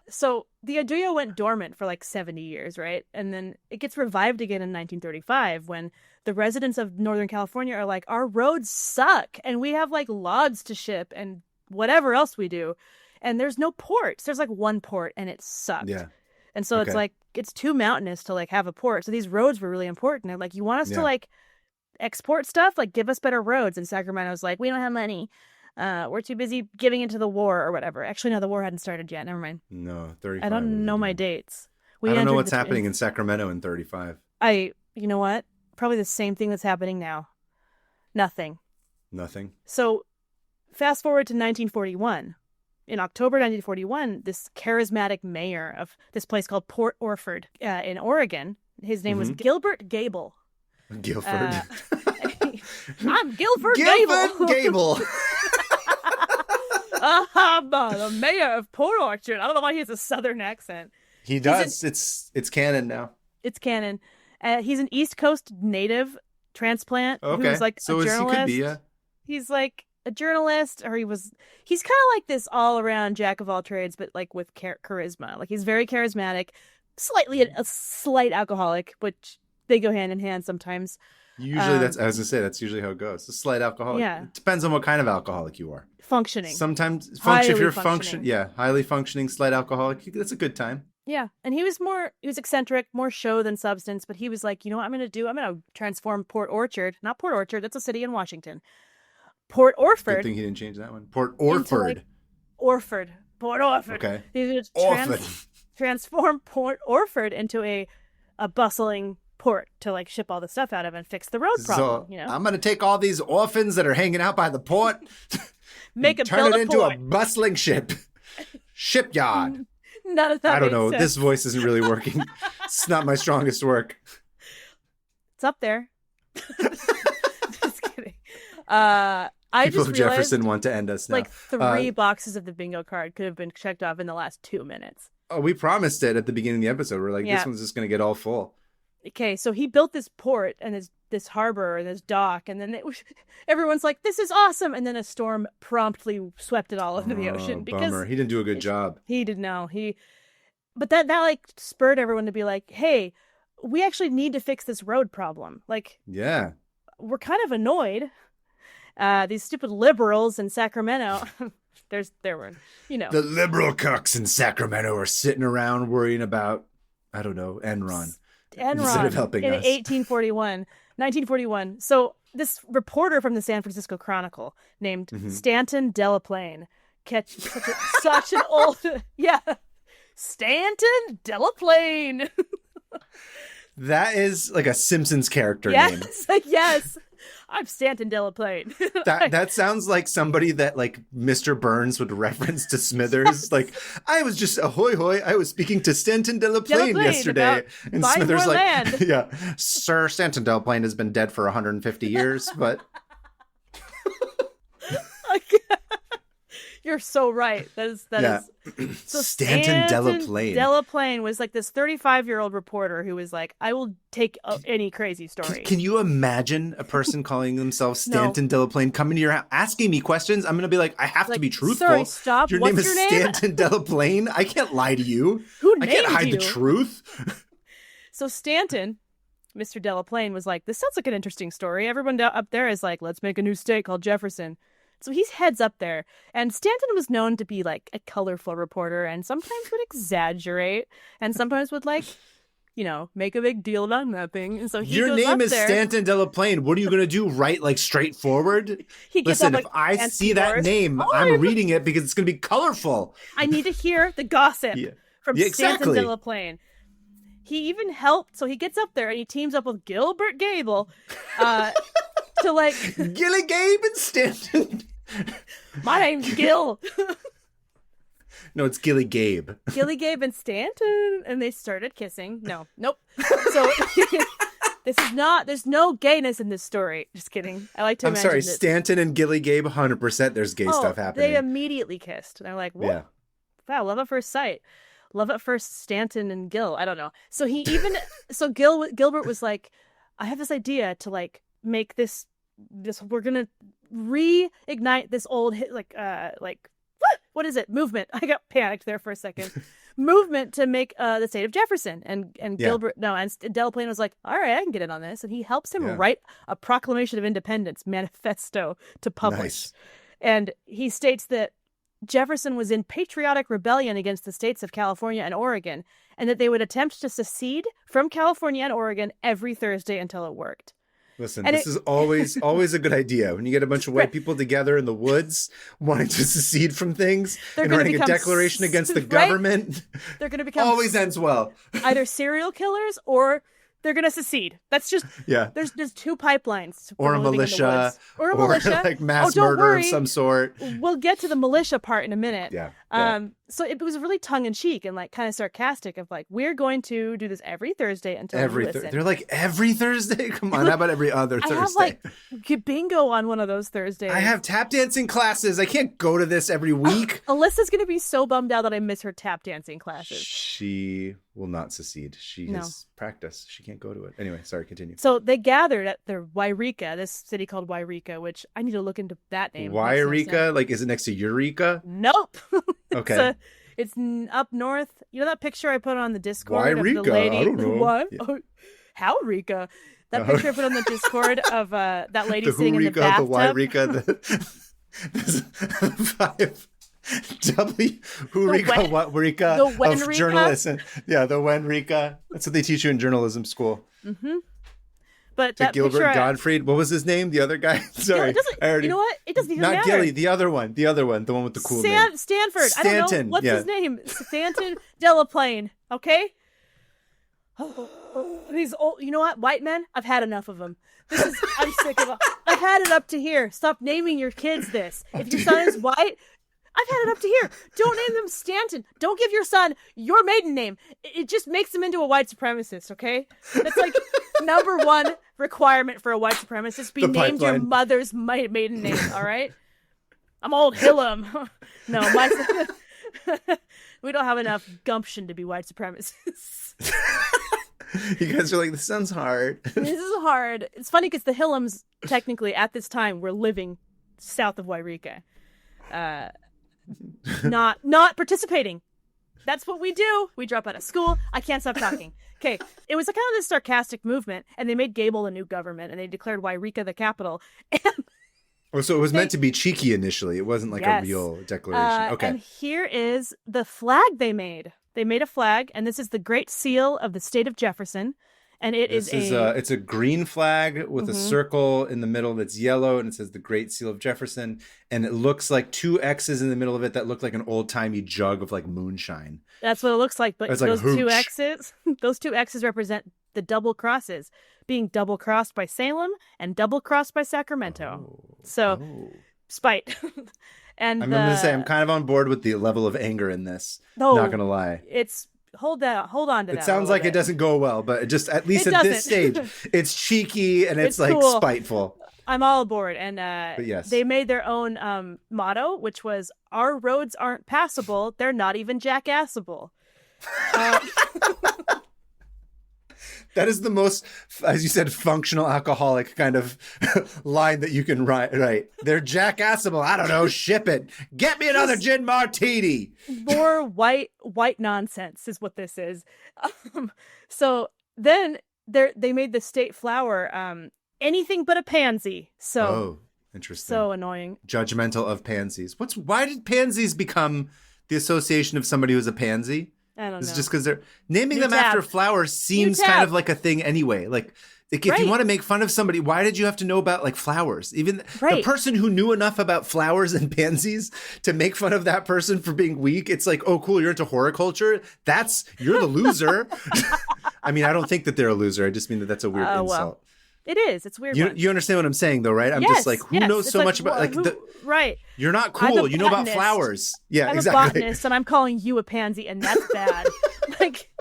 A: So the idea went dormant for 70 years, right? And then it gets revived again in 1935 when the residents of Northern California are like, our roads suck and we have logs to ship and whatever else we do. And there's no ports. There's one port and it sucked. Yeah. And so it's it's too mountainous to have a port. So these roads were really important. They're like, you want us to export stuff? Give us better roads. And Sacramento's like, we don't have money. We're too busy giving into the war or whatever. Actually, no, the war hadn't started yet. Never mind.
B: No, 35.
A: I don't know my dates.
B: I don't know what's happening in Sacramento in 35.
A: You know what? Probably the same thing that's happening now. Nothing. So fast forward to 1941. In October 1941, this charismatic mayor of this place called Port Orford in Oregon, his name was Gilbert Gable.
B: Guilford.
A: I'm Guilford Gable.
B: Gable.
A: The mayor of Port Orchard. I don't know why he has a southern accent.
B: He does. It's canon now.
A: It's canon. He's an East Coast native transplant who's a journalist. He could be, yeah. He's a journalist, or he's kind of this all-around jack of all trades, but with charisma. He's very charismatic, a slight alcoholic, which they go hand in hand sometimes.
B: Usually that's usually how it goes. A slight alcoholic. Yeah. It depends on what kind of alcoholic you are.
A: Functioning.
B: Sometimes if you're highly functioning, slight alcoholic, that's a good time.
A: Yeah. And he was eccentric, more show than substance, but he was like, you know what I'm going to do? I'm going to transform Port Orchard. Not Port Orchard, that's a city in Washington. Port Orford.
B: Good thing he didn't change that one. Port Orford.
A: Orford. Port Orford.
B: Okay.
A: He's going to transform Port Orford into a bustling port to ship all the stuff out of and fix the road problem.
B: So I'm going to take all these orphans that are hanging out by the port, turn it into a bustling shipyard.
A: None of that.
B: I don't know.
A: Sense.
B: This voice isn't really working. It's not my strongest work.
A: It's up there. Just kidding.
B: People of Jefferson want to end us now.
A: 3 boxes of the bingo card could have been checked off in the last 2 minutes.
B: Oh, we promised it at the beginning of the episode. We're like, this one's just going to get all full.
A: Okay, so he built this port and this harbor and this dock, and then everyone's like, this is awesome. And then a storm promptly swept it all into the ocean. Because
B: bummer. He didn't do a good job.
A: He didn't know. But that spurred everyone to be like, hey, we actually need to fix this road problem.
B: Yeah.
A: We're kind of annoyed. These stupid liberals in Sacramento, there were.
B: The liberal cucks in Sacramento are sitting around worrying about, I don't know, Enron. Instead of helping
A: in
B: us.
A: 1941. So this reporter from the San Francisco Chronicle named Stanton Delaplane, such an old, Stanton Delaplane.
B: That is a Simpsons character name.
A: Yes. I'm Stanton Delaplane.
B: that sounds like somebody that Mr. Burns would reference to Smithers. I was just ahoy hoy. I was speaking to Stanton Delaplane yesterday, and Smithers yeah, Sir Stanton Delaplane has been dead for 150 years, but
A: You're so right. That is.
B: So Stanton Delaplane.
A: Delaplane was this 35-year-old reporter who was like, I will take any crazy story.
B: Can you imagine a person calling themselves Stanton Delaplane coming to your house, asking me questions? I'm going to be like, I have to be truthful.
A: Sorry, stop.
B: Your name is Stanton Delaplane. I can't lie to you.
A: Who named
B: I can't hide
A: you?
B: the truth.
A: So Stanton Mr. Delaplane was like, this sounds like an interesting story. Everyone up there is like, let's make a new state called Jefferson. So he heads up there, and Stanton was known to be like a colorful reporter and sometimes would exaggerate and sometimes would like, make a big deal about nothing. And so
B: your name is
A: there.
B: Stanton Delaplane. What are you going to do? Write like straightforward? Listen, if I see that name, I'm reading it because it's going to be colorful.
A: I need to hear the gossip from Stanton Delaplane. He even helped, so he gets up there and he teams up with Gilbert Gable to like...
B: Gilly Gabe and Stanton.
A: My name's Gil.
B: No, it's Gilly Gabe.
A: Gilly Gabe and Stanton, and they started kissing. Nope. So there's no gayness in this story. Just kidding. I like to imagine
B: I'm sorry, Stanton and Gilly Gabe, 100% there's gay stuff happening.
A: They immediately kissed. They're like, whoa, wow, love at first sight. Love at first Stanton and Gil. I don't know. So Gilbert was like, I have this idea to like make this we're gonna reignite this old what is it? Movement. I got panicked there for a second. Movement to make the state of Jefferson. And Gilbert, and Delaplane was like, all right, I can get in on this. And he helps him write a Proclamation of Independence manifesto to publish. Nice. And he states that Jefferson was in patriotic rebellion against the states of California and Oregon, and that they would attempt to secede from California and Oregon every Thursday until it worked.
B: Listen, this is always a good idea. When you get a bunch of white people together in the woods wanting to secede from things and writing a declaration against the government,
A: they're going to become
B: always ends well.
A: Either serial killers or they're going to secede. That's just, there's two pipelines.
B: Or a militia.
A: Or a militia.
B: Like mass murder of some sort.
A: We'll get to the militia part in a minute.
B: Yeah.
A: So it was really tongue-in-cheek and like kind of sarcastic of like, we're going to do this every Thursday until you listen.
B: They're like, every Thursday? Come on, how about every other Thursday?
A: I have like bingo on one of those Thursdays.
B: I have tap dancing classes. I can't go to this every week.
A: Alyssa's going to be so bummed out that I miss her tap dancing classes.
B: She will not secede. She has practice. She can't go to it. Anyway, sorry, continue.
A: So they gathered at the Wairika, this city called Wairika, which I need to look into that name.
B: Wairika? Like, is it next to Eureka?
A: Nope.
B: Okay.
A: It's up north. You know that picture I put on the Discord
B: Wairika?
A: of the lady?
B: I don't know.
A: What? Yeah. Oh, how Rika? That picture I put on the Discord of that lady sitting in the bathtub.
B: The Wairika, the 5 Hurika, what Rika of journalism. The Wenrika. That's what they teach you in journalism school.
A: Mm-hmm. But that
B: Gilbert
A: picture,
B: Gottfried, what was his name? The other guy? Sorry.
A: You know what? It doesn't even
B: matter.
A: Not
B: Gilly, the other one, the one with the cool name.
A: Stanford. I don't know. What's his name? Stanton Delaplane. Okay? These old, you know what? White men, I've had enough of them. I'm sick of them. I've had it up to here. Stop naming your kids this. If your son is white, I've had it up to here. Don't name them Stanton. Don't give your son your maiden name. It just makes him into a white supremacist, okay? That's like number one requirement for a white supremacist. Be named your mother's maiden name, all right? I'm old Hillam. No, we don't have enough gumption to be white supremacists.
B: You guys are like, this sounds hard.
A: This is hard. It's funny because the Hillams, technically, at this time, were living south of Wairika. Not participating. That's what we do. We drop out of school. I can't stop talking. Okay. It was a kind of this sarcastic movement, and they made Gable a new government, and they declared Wairika the capital.
B: So it was meant to be cheeky initially. It wasn't like a real declaration. Okay.
A: And here is the flag they made. They made a flag, and this is the Great Seal of the state of Jefferson. And it's
B: a green flag with a circle in the middle that's yellow, and it says the Great Seal of Jefferson. And it looks like 2 X's in the middle of it that look like an old-timey jug of like moonshine.
A: That's what it looks like. But those 2 X's represent the double crosses, being double crossed by Salem and double crossed by Sacramento. Spite. And I'm going to
B: say I'm kind of on board with the level of anger in this. No, not going to lie.
A: It's hold on to that.
B: It sounds like it doesn't go well, but just at least at this stage, it's cheeky and it's like cool. Spiteful.
A: I'm all aboard. And
B: but yes.
A: They made their own motto, which was, "Our roads aren't passable. They're not even jackassable."
B: That is the most, as you said, functional alcoholic kind of line that you can write. They're jackassable. I don't know. Ship it. Get me another gin martini.
A: More white nonsense is what this is. So then they made the state flower anything but a pansy. So
B: oh, interesting.
A: So annoying.
B: Judgmental of pansies. Why did pansies become the association of somebody who's a pansy?
A: I don't know.
B: It's just because they're naming
A: New
B: them
A: tab.
B: after flowers seems
A: New tab.
B: kind of like a thing anyway. Like if
A: Right.
B: you want to make fun of somebody, why did you have to know about like flowers? Even the
A: Right.
B: person who knew enough about flowers and pansies to make fun of that person for being weak. It's like, oh, cool, you're into horticulture. You're the loser. I mean, I don't think that they're a loser. I just mean that that's a weird insult.
A: Well. It is. It's weird.
B: You understand what I'm saying, though, right? I'm just like, who knows so much about
A: right?
B: You're not cool. You know about flowers. Yeah,
A: I'm
B: exactly.
A: a botanist, and I'm calling you a pansy, and that's bad. Like,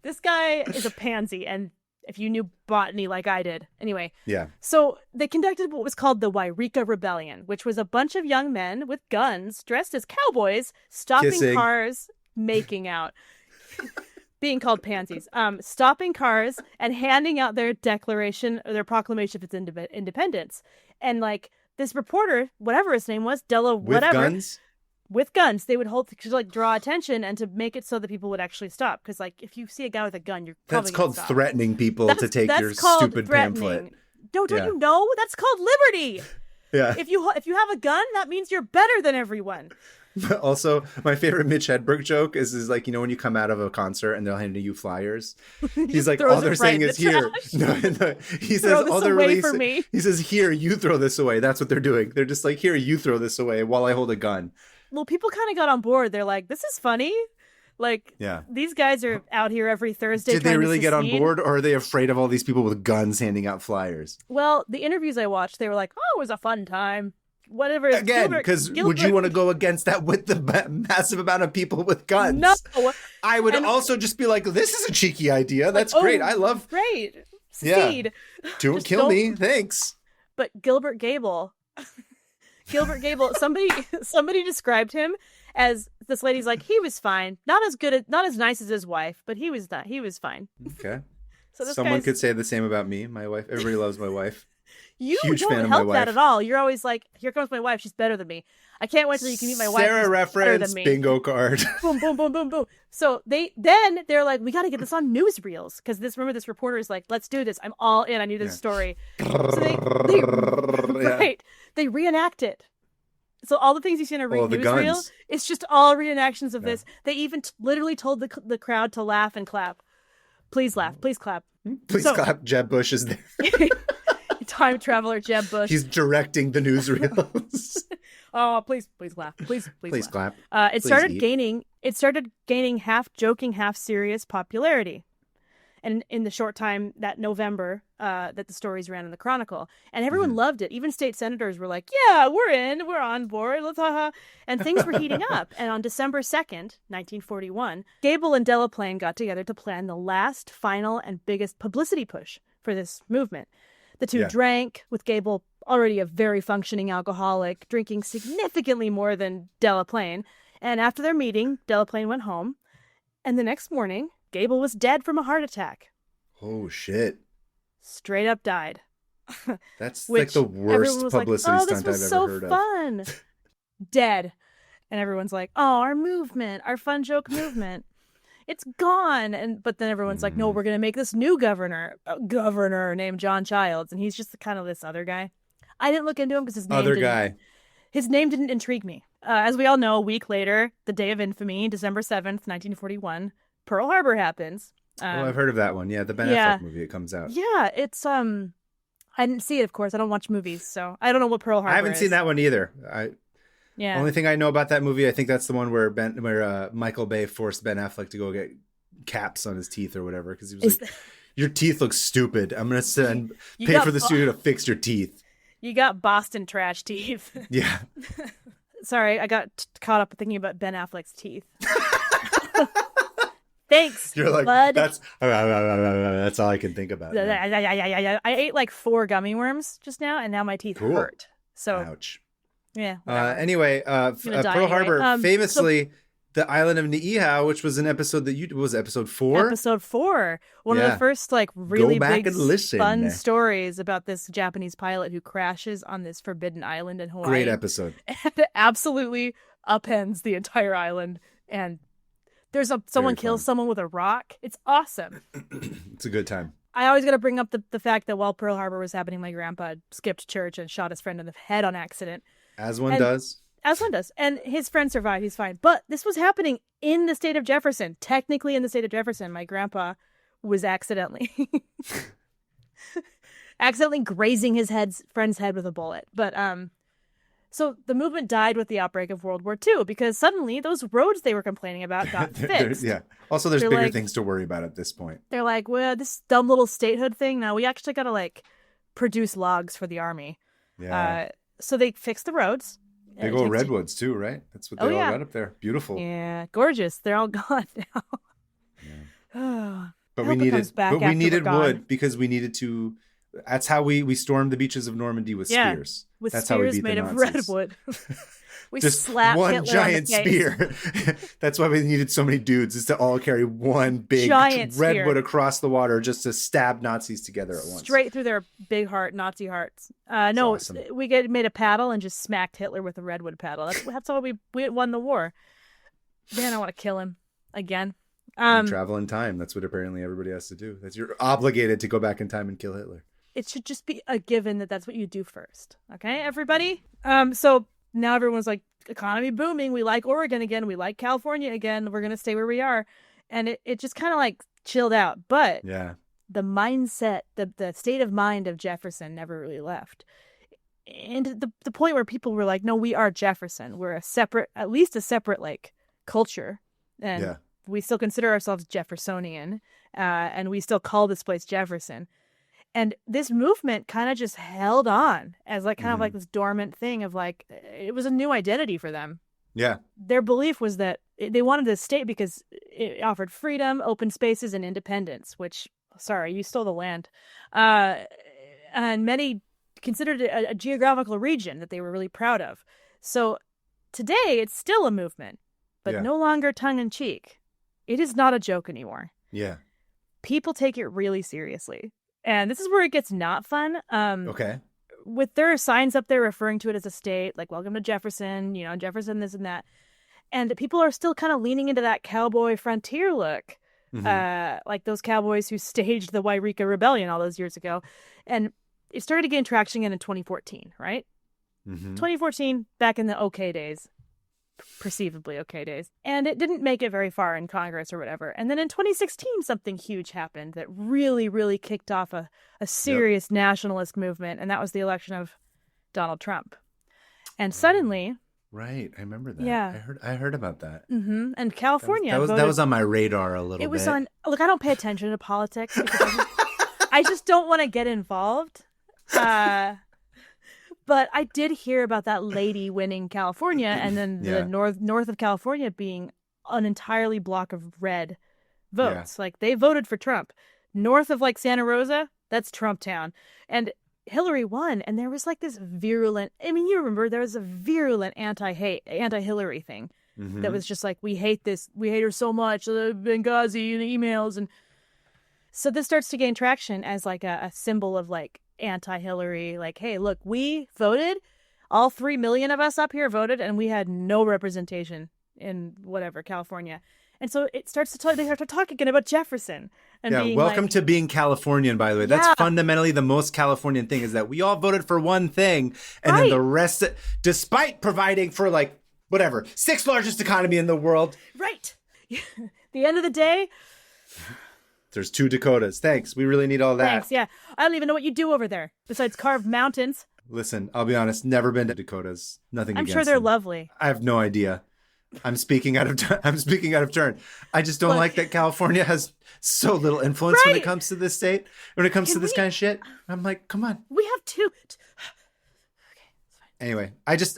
A: this guy is a pansy, and if you knew botany like I did, anyway.
B: Yeah.
A: So they conducted what was called the Wairika Rebellion, which was a bunch of young men with guns dressed as cowboys, stopping
B: Kissing.
A: cars, making out. Being called pansies, stopping cars and handing out their declaration or their proclamation of its independence. And like this reporter, whatever his name was, Della, whatever, with guns, they would hold to like draw attention and to make it so that people would actually stop. Because like if you see a guy with a gun, you're probably
B: that's called
A: stop.
B: threatening people to take your stupid pamphlet.
A: Don't you know? That's called liberty.
B: Yeah.
A: If you have a gun, that means you're better than everyone.
B: Also, my favorite Mitch Hedberg joke is like, when you come out of a concert and they'll hand you flyers. He's like, all they're saying is here. No, he says, all they're releasing. He says, here, you throw this away. That's what they're doing. They're just like, here, you throw this away while I hold a gun.
A: Well, people kind of got on board. They're like, this is funny. Like, these guys are out here every Thursday.
B: Did they really get on board, or are they afraid of all these people with guns handing out flyers?
A: Well, the interviews I watched, they were like, oh, it was a fun time. Whatever.
B: Again, because would you want to go against that with the massive amount of people with guns?
A: No.
B: I would also just be like, this is a cheeky idea. That's great. I love.
A: Great. Succeed.
B: Yeah. Don't kill me. Thanks.
A: But Gilbert Gable, somebody described him as, this lady's like, he was fine. Not as nice as his wife, but he was fine.
B: Okay.
A: So
B: someone could say the same about me. My wife. Everybody loves my wife.
A: You
B: Huge
A: don't
B: fan of
A: help
B: my
A: that
B: wife.
A: at all. You're always like, here comes my wife. She's better than me. I can't wait till you can meet my wife.
B: Sarah reference,
A: than me.
B: bingo card.
A: Boom, boom, boom, boom, boom. So they're like, we got to get this on newsreels. Because remember this reporter is like, let's do this. I'm all in. I need this story. So they reenact it. So all the things you see in a newsreel, it's just all reenactions of this. They even literally told the crowd to laugh and clap. Please laugh. Please clap.
B: Please clap. Jeb Bush is there.
A: Time traveler Jeb Bush.
B: He's directing the newsreels.
A: Oh, please clap. Please
B: clap.
A: It started gaining half joking, half serious popularity. And in the short time that November that the stories ran in the Chronicle, and everyone loved it. Even state senators were like, "Yeah, we're on board." Let's And things were heating up. And on December 2nd, 1941, Gable and Delaplane got together to plan the last, final, and biggest publicity push for this movement. The two drank, with Gable already a very functioning alcoholic, drinking significantly more than Delaplane. And after their meeting, Delaplane went home. And the next morning, Gable was dead from a heart attack.
B: Oh, shit.
A: Straight up died.
B: That's like the worst publicity stunt I've ever heard of.
A: Fun. Dead. And everyone's like, oh, our movement, our fun joke movement. It's gone. But then everyone's like, no, we're going to make this new governor named John Childs. And he's just kind of this other guy. I didn't look into him because his name didn't intrigue me. As we all know, a week later, the day of infamy, December 7th, 1941, Pearl Harbor happens.
B: I've heard of that one. Yeah, the Ben Affleck movie. It comes out.
A: Yeah, it's I didn't see it, of course. I don't watch movies, so I don't know what Pearl Harbor is.
B: I haven't seen that one either.
A: Yeah.
B: Only thing I know about that movie, I think that's the one where Michael Bay forced Ben Affleck to go get caps on his teeth or whatever, because he was like, "Your teeth look stupid. I'm gonna pay for the studio to fix your teeth."
A: You got Boston trash teeth.
B: Yeah.
A: Sorry, I got caught up thinking about Ben Affleck's teeth. Thanks.
B: You're like,
A: bud.
B: That's all I can think about.
A: I ate like 4 gummy worms just now, and now my teeth hurt. So,
B: ouch.
A: Yeah.
B: Anyway, Pearl Harbor, famously, the island of Niihau, which was an episode that was episode 4.
A: Episode 4. One of the first like really big fun stories about this Japanese pilot who crashes on this forbidden island in Hawaii.
B: Great episode.
A: And it absolutely upends the entire island, and someone kills someone with a rock. It's awesome.
B: It's a good time.
A: I always got to bring up the fact that while Pearl Harbor was happening, my grandpa skipped church and shot his friend in the head on accident.
B: As one does.
A: As one does. And his friend survived. He's fine. But this was happening in the state of Jefferson. Technically in the state of Jefferson. My grandpa was accidentally grazing his friend's head with a bullet. But so the movement died with the outbreak of World War II because suddenly those roads they were complaining about got fixed.
B: Yeah. Also, there's bigger things to worry about at this point.
A: They're like, well, this dumb little statehood thing. No, we actually got to like produce logs for the army.
B: Yeah.
A: So they fixed the roads.
B: Big old redwoods too, right? That's what they all got up there. Beautiful.
A: Yeah, gorgeous. They're all gone now.
B: Yeah. But we needed wood because we needed to. That's how we stormed the beaches of Normandy with spears.
A: With
B: that's
A: spears
B: how we beat
A: made
B: the
A: of
B: Nazis.
A: redwood. We
B: just
A: slapped
B: one
A: Hitler
B: giant
A: on the face.
B: spear. That's why we needed so many dudes, is to all carry one big
A: giant
B: redwood
A: spear
B: across the water just to stab Nazis together at once.
A: Straight through their big Nazi hearts. No,
B: awesome.
A: We made a paddle and just smacked Hitler with a redwood paddle. That's how we won the war. Man, I want to kill him again.
B: Travel in time. That's what apparently everybody has to do. You're obligated to go back in time and kill Hitler.
A: It should just be a given that that's what you do first. Okay, everybody? So now everyone's like, economy booming. We like Oregon again. We like California again. We're going to stay where we are. And it just kind of like chilled out. But the mindset, the state of mind of Jefferson never really left. And the point where people were like, no, we are Jefferson. We're at least a separate like culture. And we still consider ourselves Jeffersonian. And we still call this place Jefferson. And this movement kind of just held on as like kind of like this dormant thing of like, it was a new identity for them.
B: Yeah.
A: Their belief was that they wanted this state because it offered freedom, open spaces, and independence, which, sorry, you stole the land. And many considered it a geographical region that they were really proud of. So today it's still a movement, but no longer tongue in cheek. It is not a joke anymore.
B: Yeah.
A: People take it really seriously. And this is where it gets not fun.
B: Okay.
A: With their signs up there referring to it as a state, like welcome to Jefferson, Jefferson, this and that. And people are still kind of leaning into that cowboy frontier look. Like those cowboys who staged the Wairika Rebellion all those years ago. And it started to gain traction again in 2014, right? 2014, back in the okay days. Perceivably okay days. And it didn't make it very far in Congress or whatever. And then in 2016, something huge happened that really, really kicked off a serious nationalist movement. And that was the election of Donald Trump. And suddenly...
B: Right. I remember that.
A: Yeah.
B: I heard about that.
A: And California
B: that was on my radar a little bit.
A: It was on... Look, I don't pay attention to politics because I just don't want to get involved. But I did hear about that lady winning California and then the north of California being an entirely block of red votes. Like they voted for Trump. North of like Santa Rosa, that's Trump town. And Hillary won. And there was like this virulent, I mean, you remember there was a virulent anti-Hillary thing that was just like, we hate this. We hate her so much. Benghazi and the emails. And so this starts to gain traction as like a symbol of like, anti-Hillary, like, hey, look, we voted, all 3 million of us up here voted, and we had no representation in whatever California. And so it starts to they start to talk again about Jefferson and being
B: welcome to being Californian, by the way. That's fundamentally the most Californian thing, is that we all voted for one thing, and then the rest, despite providing for like whatever 6th largest economy in the world,
A: right? The end of the day,
B: there's 2 Dakotas. Thanks. We really need all that.
A: Thanks, yeah. I don't even know what you do over there besides carve mountains.
B: Listen, I'll be honest, never been to Dakotas. Nothing against them.
A: I'm sure they're lovely.
B: I have no idea. I'm speaking out of turn. I just don't like that California has so little influence when it comes to this state. When it comes to this kind of shit. I'm like, come on.
A: We have 2. Okay, it's fine.
B: Anyway,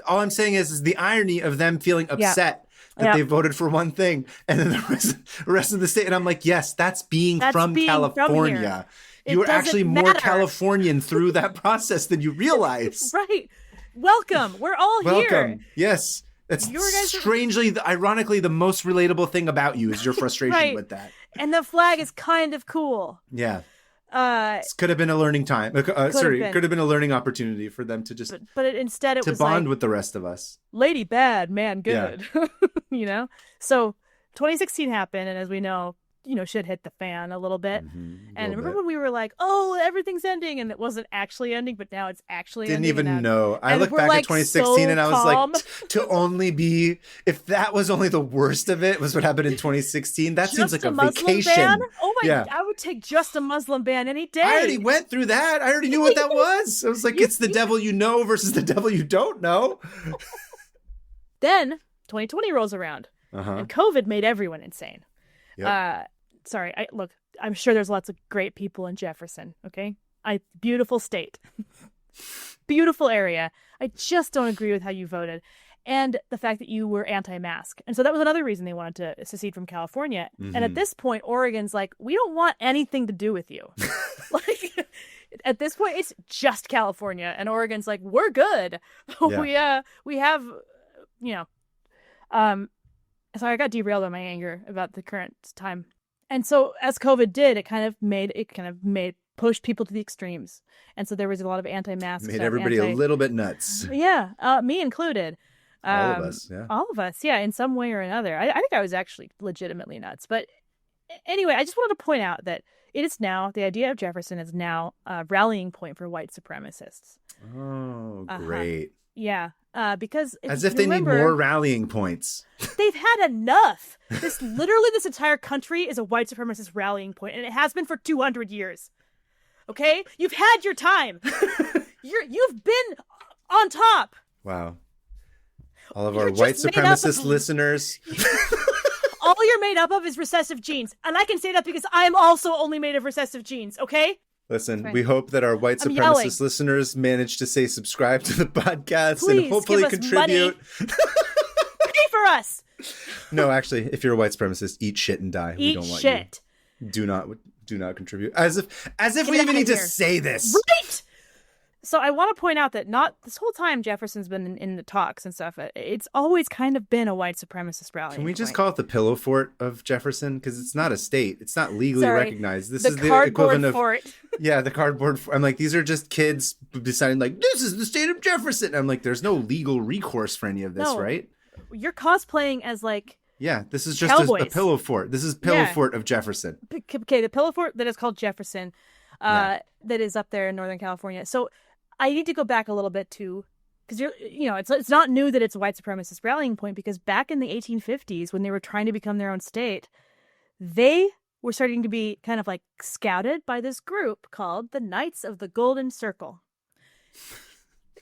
B: all I'm saying is the irony of them feeling upset that they voted for one thing, and then the rest of the state. And I'm like, yes, that's being from California. You were actually more Californian through that process than you realize.
A: Right. Welcome. We're all here.
B: Welcome. Yes. That's strangely, ironically, the most relatable thing about you is your frustration with that.
A: And the flag is kind of cool.
B: Yeah. This could have been a learning time. Could have been a learning opportunity for them to just.
A: But instead, it was
B: bond with the rest of us.
A: Lady bad, man good. So 2016 happened, and as we know, shit hit the fan a little bit. And remember
B: bit.
A: when we were like, oh, everything's ending, and it wasn't actually ending, but now it's actually
B: Didn't
A: ending.
B: even know. I look back at 2016
A: so
B: and I was
A: calm.
B: like, to only be, if that was only the worst of it, was what happened in 2016, that seems like a vacation.
A: Ban? Oh my God, I would take just a Muslim ban any day.
B: I already went through that. I already knew what that was. I was like, it's the devil you know versus the devil you don't know.
A: Then 2020 rolls around, and COVID made everyone insane.
B: Yep.
A: Sorry, I'm sure there's lots of great people in Jefferson, okay? Beautiful state. Beautiful area. I just don't agree with how you voted. And the fact that you were anti-mask. And so that was another reason they wanted to secede from California. And at this point, Oregon's like, we don't want anything to do with you. Like, at this point, it's just California. And Oregon's like, we're good. Yeah. We have, sorry, I got derailed by my anger about the current time. And so as COVID did, it kind of pushed people to the extremes. And so there was a lot of anti-mask.
B: Made everybody a little bit nuts.
A: Yeah, me included.
B: All of us, yeah.
A: All of us, yeah, in some way or another. I think I was actually legitimately nuts. But anyway, I just wanted to point out that it is now, the idea of Jefferson is now a rallying point for white supremacists.
B: Oh, great.
A: Yeah, because
B: as if they need more rallying points.
A: They've had enough. This entire country is a white supremacist rallying point, and it has been for 200 years. Okay, you've had your time. You've been on top.
B: Wow. All of our white supremacist listeners.
A: All you're made up of is recessive genes, and I can say that because I am also only made of recessive genes. Okay.
B: Listen, we hope that our white supremacist listeners manage to say subscribe to the podcast.
A: Please,
B: and hopefully contribute.
A: Pay for us.
B: No, actually, if you're a white supremacist, eat shit and die. We don't want
A: shit.
B: You. Do not contribute. As if we even need to say this.
A: Right. So I want to point out that not this whole time Jefferson's been in the talks and stuff. It's always kind of been a white supremacist rally.
B: Can we just call it the pillow fort of Jefferson? Because it's not a state. It's not legally recognized. This is the equivalent of fort. Yeah, the cardboard. I'm like, these are just kids deciding like, this is the state of Jefferson. And I'm like, there's no legal recourse for any of this, right?
A: You're cosplaying as like.
B: Yeah, this is just a pillow fort. This is pillow fort of Jefferson.
A: Okay, the pillow fort that is called Jefferson, that is up there in Northern California. So I need to go back a little bit too, because it's not new that it's a white supremacist rallying point, because back in the 1850s, when they were trying to become their own state, they were starting to be kind of like scouted by this group called the Knights of the Golden Circle.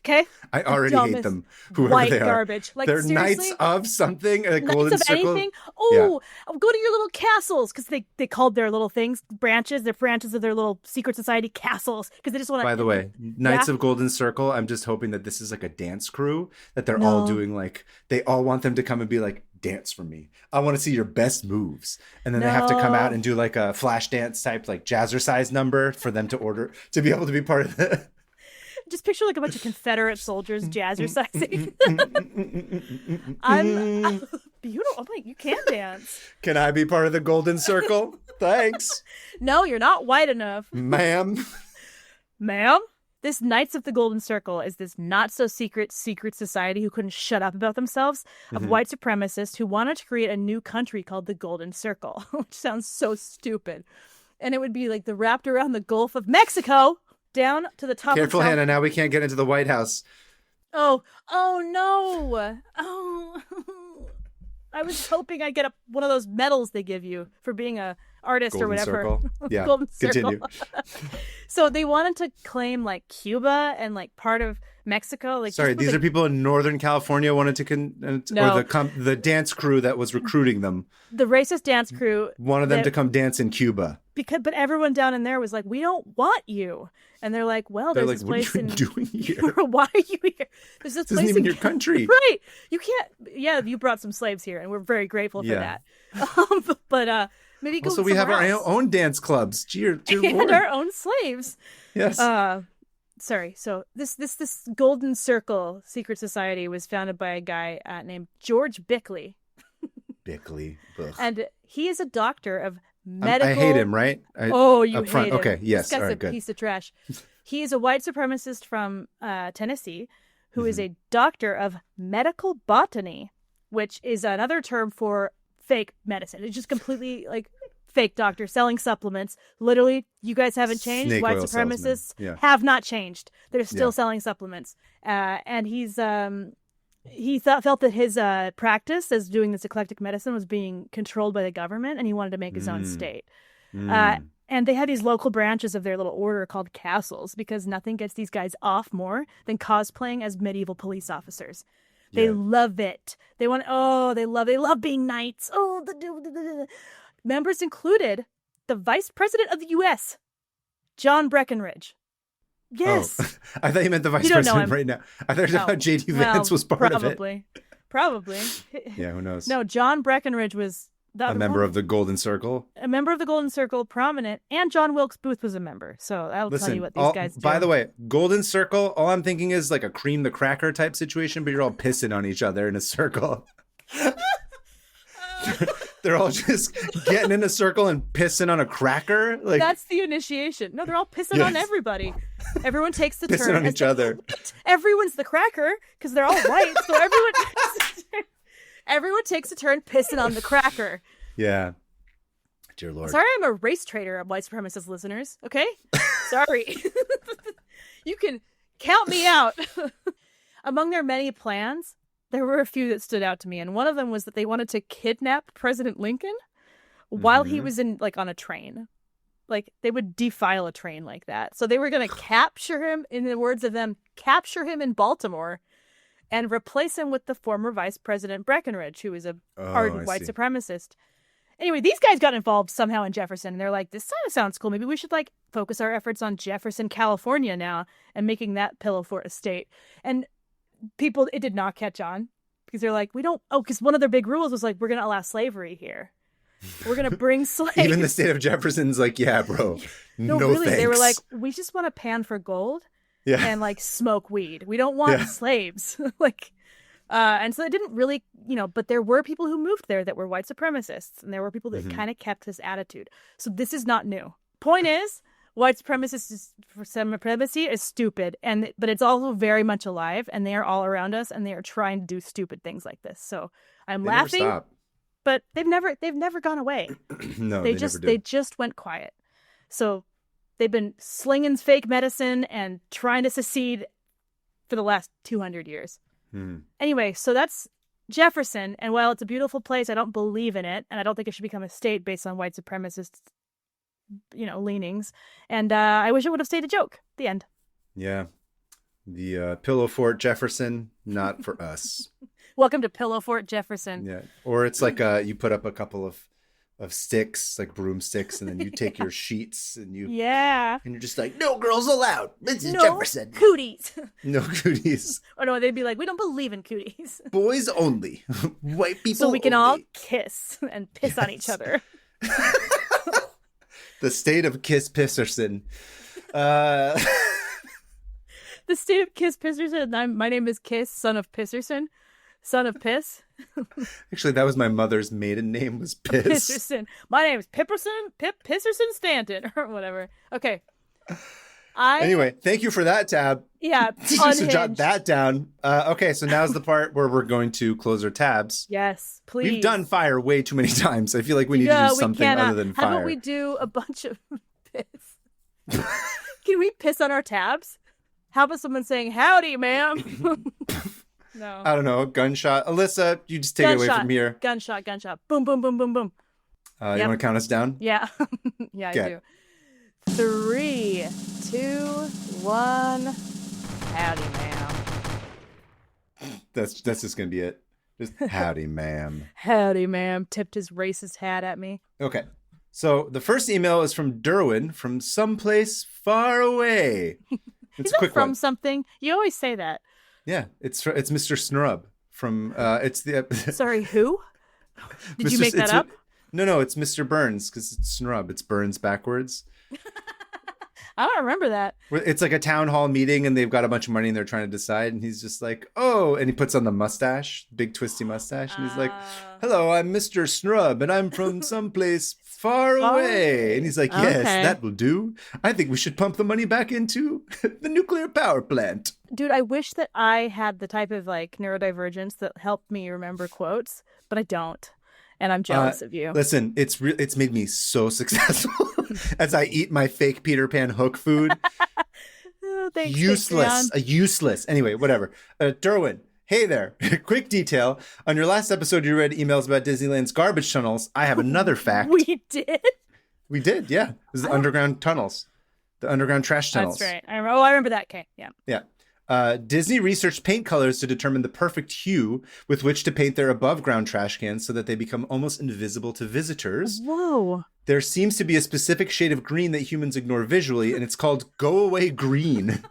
A: Okay,
B: I already hate them. Whoever
A: white
B: they are,
A: garbage. Like,
B: they're
A: seriously?
B: knights of something. A
A: Knights
B: golden
A: of
B: circle.
A: Anything. Oh, go to your little castles, because they called their little things branches. They're branches of their little secret society castles, because they just want to.
B: By the way, Knights of Golden Circle. I'm just hoping that this is like a dance crew that they're all doing. Like they all want them to come and be like, dance for me. I want to see your best moves, and then they have to come out and do like a flash dance type like jazzercise number for them to be able to be part of the.
A: Just picture like a bunch of Confederate soldiers jazzercising. I'm beautiful. I'm like, you can dance.
B: Can I be part of the Golden Circle? Thanks.
A: No, you're not white enough.
B: Ma'am.
A: This Knights of the Golden Circle is this not-so-secret society who couldn't shut up about themselves, of white supremacists who wanted to create a new country called the Golden Circle, which sounds so stupid. And it would be like wrapped around the Gulf of Mexico, down to the top.
B: Careful, Hannah. Now we can't get into the White House.
A: Oh no. Oh, I was hoping I'd get one of those medals they give you for being a artist
B: Golden
A: or whatever.
B: Circle. Yeah.
A: Golden Circle.
B: Continue.
A: So they wanted to claim like Cuba and like part of Mexico. Like,
B: sorry, these are people in Northern California wanted to or the dance crew that was recruiting them.
A: The racist dance crew
B: wanted them to come dance in Cuba.
A: But everyone down in there was like, we don't want you. And they're like, well, there's this place
B: what are you doing here?
A: Why are you here? There's this place
B: isn't even your country.
A: Right. You can't. Yeah, you brought some slaves here, and we're very grateful for that. But maybe go.
B: Also, we have our own dance clubs.
A: And our own slaves.
B: Yes.
A: Sorry. So this Golden Circle secret society was founded by a guy named George Bickley.
B: Bickley. Ugh.
A: And he is a doctor of medical.
B: I hate him, right?
A: You hate him.
B: Okay, yes.
A: This guy's
B: all right,
A: a piece of trash. He is a white supremacist from Tennessee who is a doctor of medical botany, which is another term for fake medicine. It's just completely like fake doctor selling supplements. Literally, you guys haven't changed.
B: Snake
A: White
B: oil
A: supremacists
B: salesman.
A: have not changed. They're still selling supplements. And he felt that his practice as doing this eclectic medicine was being controlled by the government, and he wanted to make his own state. And they had these local branches of their little order called castles, because nothing gets these guys off more than cosplaying as medieval police officers. They love it. They love being knights. Members included the Vice President of the U.S., John Breckinridge. Yes.
B: Oh. I thought you meant the Vice President right now. I thought you thought J.D. Vance was part of it.
A: Probably.
B: Yeah, who knows?
A: No, John Breckinridge was
B: a member of the Golden Circle.
A: A member of the Golden Circle, prominent, and John Wilkes Booth was a member. So that'll tell you what these guys do.
B: By the way, Golden Circle, all I'm thinking is like a cream the cracker type situation, but you're all pissing on each other in a circle. They're all just getting in a circle and pissing on a cracker. Like
A: that's the initiation. No, they're all pissing on everybody. Everyone takes the turn.
B: Pissing on each other.
A: Everyone's the cracker because they're all white. So everyone takes a turn pissing on the cracker.
B: Yeah. Dear Lord.
A: Sorry, I'm a race traitor of white supremacist listeners. Okay? Sorry. You can count me out. Among their many plans, there were a few that stood out to me. And one of them was that they wanted to kidnap President Lincoln while he was on a train. Like, they would defile a train like that. So they were going to capture him, in the words of them, capture him in Baltimore and replace him with the former Vice President Breckinridge, who is a ardent white supremacist. Anyway, these guys got involved somehow in Jefferson, and they're like, this kind of sounds cool. Maybe we should, focus our efforts on Jefferson, California now, and making that Pillow Fort a state. And people, it did not catch on, because they're like, because one of their big rules was, we're going to allow slavery here. We're going to bring slaves.
B: Even the state of Jefferson's like, yeah, bro, no really, thanks.
A: They were like, we just want to pan for gold. Yeah. And smoke weed. We don't want slaves. And so it didn't really, but there were people who moved there that were white supremacists, and there were people that kind of kept this attitude. So this is not new. Point is, white supremacy is stupid, but it's also very much alive, and they are all around us, and they are trying to do stupid things like this. So I'm laughing, but they've never gone away.
B: No,
A: they just went quiet. So they've been slinging fake medicine and trying to secede for the last 200 years. Anyway, so that's Jefferson. And while it's a beautiful place, I don't believe in it. And I don't think it should become a state based on white supremacist, leanings. And I wish it would have stayed a joke. The end.
B: Yeah. The Pillow Fort Jefferson, not for us.
A: Welcome to Pillow Fort Jefferson.
B: Yeah. Or it's like you put up a couple of sticks, like broomsticks, and then you take your sheets and and you're just like, no girls allowed. This is Jefferson.
A: Cooties.
B: No cooties.
A: Or no, they'd be like, we don't believe in cooties.
B: Boys only. White people
A: so we can
B: only.
A: all kiss and piss on each other.
B: The state of Kiss Pisserson.
A: The state of Kiss Pisserson. My name is Kiss, son of Pisserson. Son of Piss.
B: Actually, that was my mother's maiden name, was Piss.
A: Pisserson. My name is Pip Pisserson Stanton, or whatever. Okay.
B: Anyway, thank you for that tab.
A: Yeah,
B: so jot that down. Okay, so now's the part where we're going to close our tabs.
A: Yes, please.
B: We've done fire way too many times. I feel like we need to do something other than fire.
A: How about we do a bunch of piss? Can we piss on our tabs? How about someone saying, howdy, ma'am? No.
B: I don't know. Gunshot. Alyssa, you just take it away from here.
A: Gunshot. Boom, boom, boom, boom, boom.
B: You want to count us down?
A: Yeah. Yeah, I do. 3, 2, 1. Howdy, ma'am.
B: That's just going to be it. Just howdy, ma'am.
A: Howdy, ma'am. Tipped his racist hat at me.
B: Okay. So the first email is from Derwin from someplace far away. It's a quick
A: from
B: one.
A: Something? You always say that.
B: Yeah, it's Mr. Snrub from it's the
A: Sorry, who? Did you make that up?
B: No, it's Mr. Burns, because it's Snrub. It's Burns backwards.
A: I don't remember that.
B: It's like a town hall meeting, and they've got a bunch of money, and they're trying to decide, and he's just like, oh, and he puts on the mustache, big twisty mustache, and he's like, hello, I'm Mr. Snrub, and I'm from someplace far away. And he's like, yes, that will do. I think we should pump the money back into the nuclear power plant.
A: Dude, I wish that I had the type of neurodivergence that helped me remember quotes, but I don't. and I'm jealous of you.
B: Listen, it's made me so successful as I eat my fake Peter Pan hook food.
A: Oh, thanks,
B: Useless. Anyway, whatever. Derwin, hey there. Quick detail. On your last episode, you read emails about Disneyland's garbage tunnels. I have another fact.
A: We did?
B: We did, yeah. It was the underground tunnels. The underground trash tunnels.
A: That's right. I remember that. Okay, yeah.
B: Yeah. Disney researched paint colors to determine the perfect hue with which to paint their above-ground trash cans so that they become almost invisible to visitors.
A: Whoa.
B: There seems to be a specific shade of green that humans ignore visually, and it's called Go Away Green.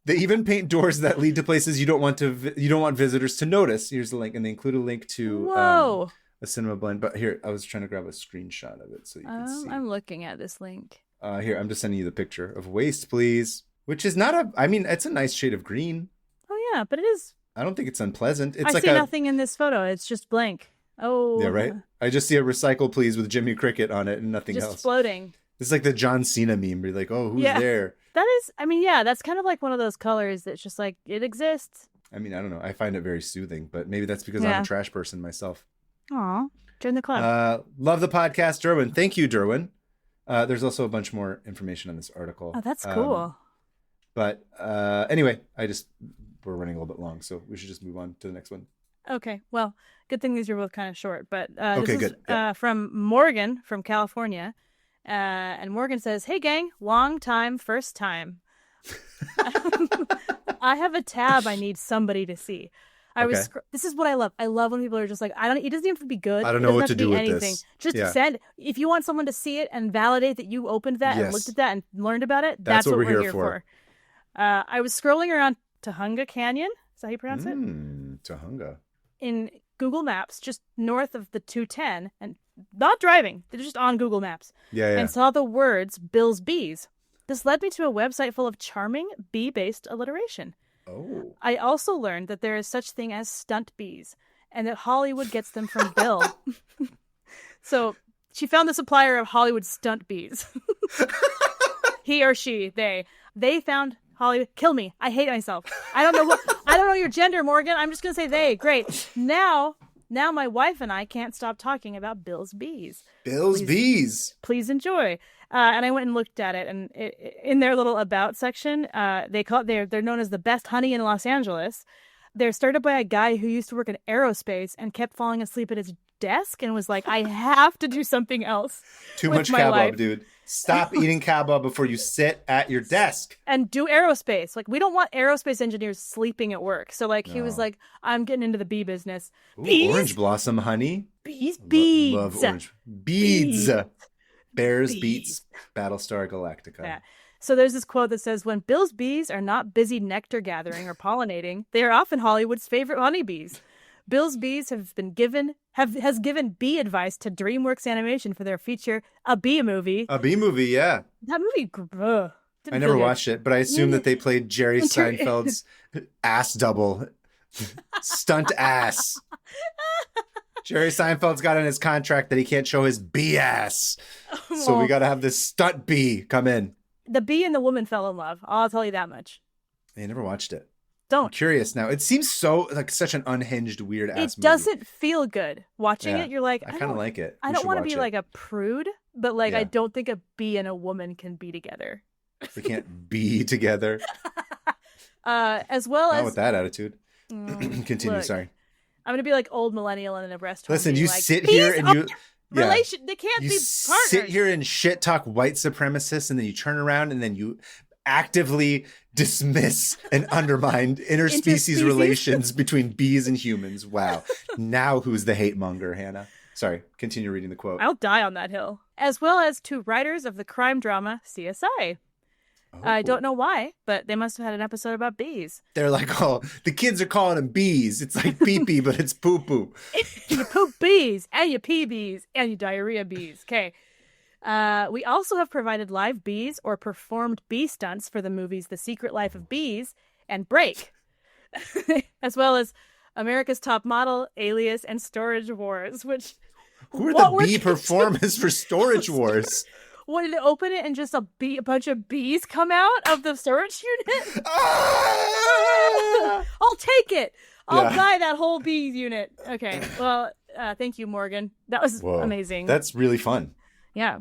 B: They even paint doors that lead to places you don't want visitors to notice. Here's the link, and they include a link to a cinema blend. But here, I was trying to grab a screenshot of it so you can see.
A: I'm looking at this link.
B: Here, I'm just sending you the picture of Waste, Please, which is not it's a nice shade of green.
A: Oh yeah, but it is.
B: I don't think it's unpleasant. It's
A: I see nothing in this photo. It's just blank. Oh.
B: Yeah, right? I just see a Recycle Please with Jimmy Cricket on it and nothing else.
A: Just floating.
B: It's like the John Cena meme where you're like, oh, who's there?
A: That is, that's kind of like one of those colors that's just like, it exists.
B: I mean, I don't know. I find it very soothing, but maybe that's because I'm a trash person myself.
A: Aw, join the club.
B: Love the podcast, Derwin. Thank you, Derwin. There's also a bunch more information on this article.
A: Oh, that's cool.
B: But anyway, we're running a little bit long, so we should just move on to the next one.
A: Okay, well, good thing these are both kind of short. But
B: okay,
A: this
B: is
A: from Morgan from California. And Morgan says, hey, gang, long time, first time. I have a tab I need somebody to see. This is what I love. I love when people are just like, it doesn't even have to be good.
B: I don't know what to do with
A: anything.
B: this.
A: Just send. If you want someone to see it and validate that you opened that and looked at that and learned about it, that's what we're here for. I was scrolling around Tahunga Canyon. Is that how you pronounce it?
B: Tahunga.
A: In Google Maps, just north of the 210, and not driving. They're just on Google Maps. And saw the words Bill's Bees. This led me to a website full of charming bee-based alliteration.
B: Oh.
A: I also learned that there is such thing as stunt bees, and that Hollywood gets them from Bill. So she found the supplier of Hollywood stunt bees. He or she, they found Hollywood. Kill me. I hate myself. I don't know your gender, Morgan. I'm just gonna say they. Great. Now my wife and I can't stop talking about Bill's Bees.
B: Bees.
A: Please enjoy. And I went and looked at it, and in their little about section, they're known as the best honey in Los Angeles. They're started by a guy who used to work in aerospace and kept falling asleep at his desk and was like, I have to do something else.
B: Too much kebab, dude. Stop eating kebab before you sit at your desk.
A: And do aerospace. Like, we don't want aerospace engineers sleeping at work. So, he was like, I'm getting into the bee business.
B: Ooh, bees? Orange blossom honey.
A: Bees.
B: Love orange. Beads. Bears, Beats, Battlestar Galactica.
A: Yeah. So there's this quote that says, when Bill's bees are not busy nectar gathering or pollinating, they are often Hollywood's favorite honeybees. Bill's Bees has given bee advice to DreamWorks Animation for their feature, A Bee Movie.
B: A Bee Movie, yeah.
A: That movie,
B: I never watched it, but I assume that they played Jerry Seinfeld's ass double. Stunt ass. Jerry Seinfeld's got in his contract that he can't show his bee ass. So we got to have this stunt bee come in.
A: The bee and the woman fell in love. I'll tell you that much.
B: I never watched it.
A: Don't.
B: I'm curious now. It seems so such an unhinged, weird ass movie.
A: It doesn't feel good. Watching it, you're like,
B: I kind of like it.
A: I don't want to be like a prude, but I don't think a bee and a woman can be together.
B: They can't be together.
A: As well as.
B: Not with that attitude. Continue, sorry.
A: I'm going to be like old millennial in a restaurant.
B: Listen, you sit here and you...
A: They can't be partners.
B: Sit here and shit talk white supremacists, and then you turn around and then you actively dismiss and undermine interspecies relations between bees and humans. Wow. Now who's the hate monger, Hannah? Sorry, continue reading the quote.
A: I'll die on that hill. As well as to writers of the crime drama CSI. Oh. I don't know why, but they must have had an episode about bees.
B: They're like, oh, the kids are calling them bees. It's like pee-pee, but it's poo-poo.
A: You poop bees, and you pee bees, and you diarrhea bees. Okay. We also have provided live bees or performed bee stunts for the movies The Secret Life of Bees and Break, as well as America's Top Model, Alias, and Storage Wars, which...
B: Who are the bee performers for Storage Wars?
A: Wanted to open it and just a bunch of bees come out of the storage unit? I'll take it. I'll buy that whole bee unit. Okay. Well, Thank you, Morgan. That was amazing.
B: That's really fun.
A: Yeah.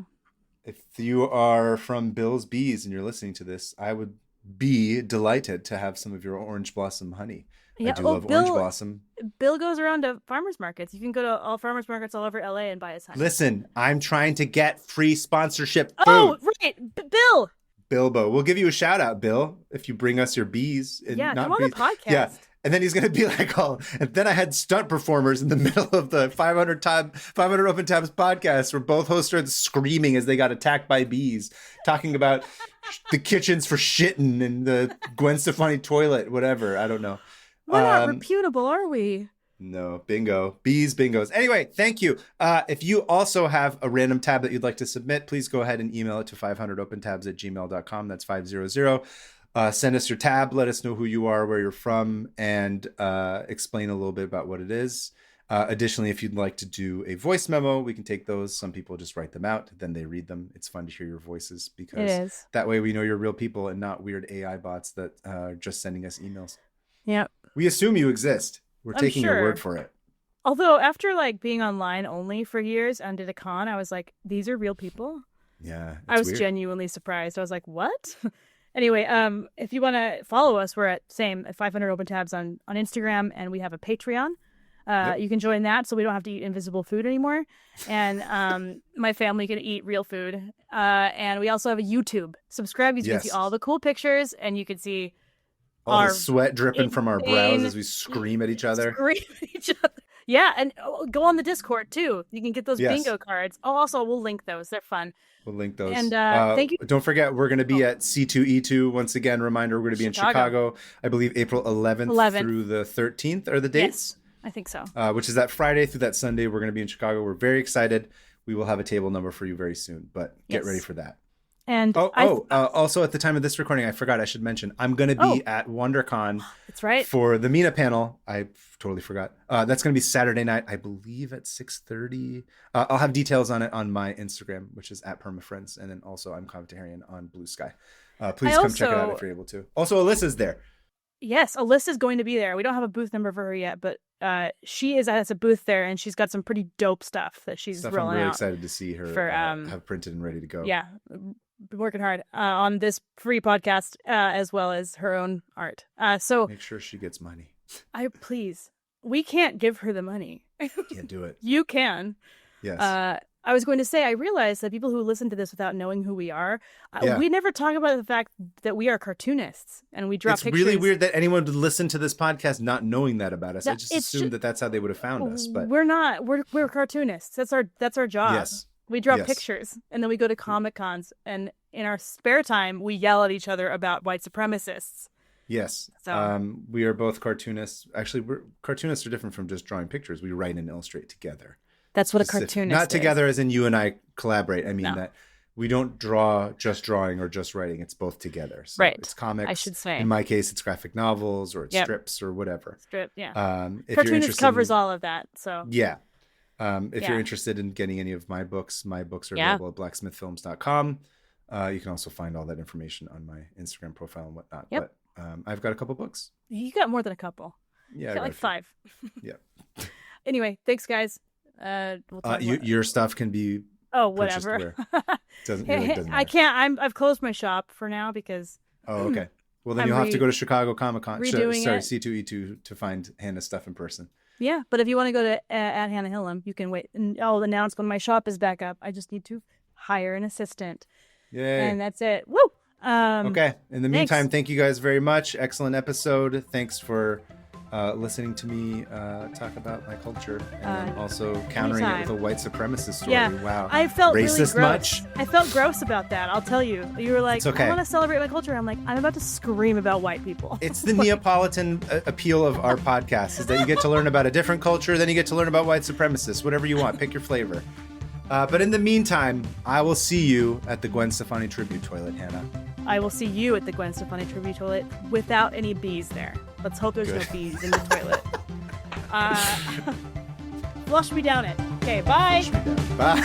B: If you are from Bill's Bees and you're listening to this, I would be delighted to have some of your orange blossom honey. Yeah. I do love orange blossom.
A: Bill goes around to farmers markets. You can go to all farmers markets all over LA and buy his honey.
B: Listen, I'm trying to get free sponsorship food.
A: Oh, right. Bill.
B: Bilbo. We'll give you a shout out, Bill, if you bring us your bees. And
A: yeah,
B: not
A: come on
B: bees.
A: the podcast.
B: Yeah. And then he's going to be like, and then I had stunt performers in the middle of the 500 Open Tabs podcast where both hosts started screaming as they got attacked by bees, talking about the kitchens for shitting and the Gwen Stefani toilet, whatever. I don't know.
A: We're not reputable, are we?
B: No, bingo. Bees, bingos. Anyway, thank you. If you also have a random tab that you'd like to submit, please go ahead and email it to 500opentabs@gmail.com. That's 500. Send us your tab. Let us know who you are, where you're from, and explain a little bit about what it is. Additionally, if you'd like to do a voice memo, we can take those. Some people just write them out, then they read them. It's fun to hear your voices because that way we know you're real people and not weird AI bots that are just sending us emails.
A: Yep.
B: We assume you exist. We're taking your word for it.
A: Although after being online only for years and did a con, I was like, these are real people.
B: Yeah.
A: I was genuinely surprised. I was like, what? Anyway, if you want to follow us, we're at 500 Open Tabs on Instagram, and we have a Patreon. You can join that so we don't have to eat invisible food anymore. And my family can eat real food. And we also have a YouTube. Subscribe. You can see all the cool pictures, and you can see
B: all the sweat dripping from our brows as we scream at each other.
A: Yeah, and go on the Discord, too. You can get those bingo cards. Oh, also, we'll link those. They're fun.
B: We'll link those.
A: And thank you.
B: Don't forget, we're going to be at C2E2. Once again, reminder, we're going to be in Chicago. I believe April 11th through the 13th are the dates.
A: Yes, I think so.
B: Which is that Friday through that Sunday. We're going to be in Chicago. We're very excited. We will have a table number for you very soon, but get ready for that.
A: And
B: also at the time of this recording, I forgot I should mention, I'm going to be at WonderCon.
A: That's right.
B: For the Mina panel. I totally forgot. That's going to be Saturday night, I believe at 6:30. I'll have details on it on my Instagram, which is @permafriends. And then also I'm Commentarian on Blue Sky. Please come check it out if you're able to. Also, Alyssa's there.
A: Yes, Alyssa's going to be there. We don't have a booth number for her yet, but she has a booth there, and she's got some pretty dope stuff that she's rolling out. I'm really
B: excited to see her have printed and ready to go.
A: Yeah. Been working hard on this free podcast as well as her own art. So
B: make sure she gets money.
A: Please. We can't give her the money.
B: Can't do it.
A: You can.
B: Yes.
A: I was going to say, I realized that people who listen to this without knowing who we are, we never talk about the fact that we are cartoonists and we drop pictures.
B: It's really weird that anyone would listen to this podcast not knowing that about us. I just assumed that that's how they would have found us. But
A: we're not. We're cartoonists. That's our job.
B: Yes.
A: We drop pictures, and then we go to Comic Cons, and in our spare time, we yell at each other about white supremacists.
B: Yes. So, we are both cartoonists. Actually, cartoonists are different from just drawing pictures. We write and illustrate together.
A: That's what a cartoonist is.
B: Not together as in you and I collaborate. I mean that we don't draw just drawing or just writing. It's both together. So
A: right.
B: It's comics.
A: I should say.
B: In my case, it's graphic novels or it's strips or whatever.
A: Cartoonist covers all of that. So
B: yeah. If you're interested in getting any of my books are available at blacksmithfilms.com. You can also find all that information on my Instagram profile and whatnot. Yep. But I've got a couple books.
A: You got more than a couple.
B: Yeah.
A: You got 5.
B: Yeah.
A: Anyway, thanks, guys. We'll
B: your stuff can be
A: whatever.
B: doesn't
A: I can't. I've closed my shop for now because.
B: Oh, okay. Well, then you'll have to go to Chicago Comic-Con.
A: C2E2
B: to find Hannah's stuff in person.
A: Yeah, but if you want to go to at Hannah Hillam, you can wait. And I'll announce when my shop is back up. I just need to hire an assistant.
B: Yay.
A: And that's it. Woo!
B: Okay. In the meantime, thank you guys very much. Excellent episode. Thanks for listening to me talk about my culture and then also countering it with a white supremacist story.
A: Yeah.
B: Wow.
A: I felt
B: racist
A: really gross.
B: Much?
A: I felt gross about that. I'll tell you. You were like, I want to celebrate my culture. I'm like, I'm about to scream about white people.
B: It's the Neapolitan appeal of our podcast is that you get to learn about a different culture, then you get to learn about white supremacists, whatever you want. Pick your flavor. But in the meantime, I will see you at the Gwen Stefani tribute toilet, Hannah.
A: I will see you at the Gwen Stefani tribute toilet without any bees there. Let's hope there's no bees in the toilet. Flush me down it. Okay, bye.
B: Bye.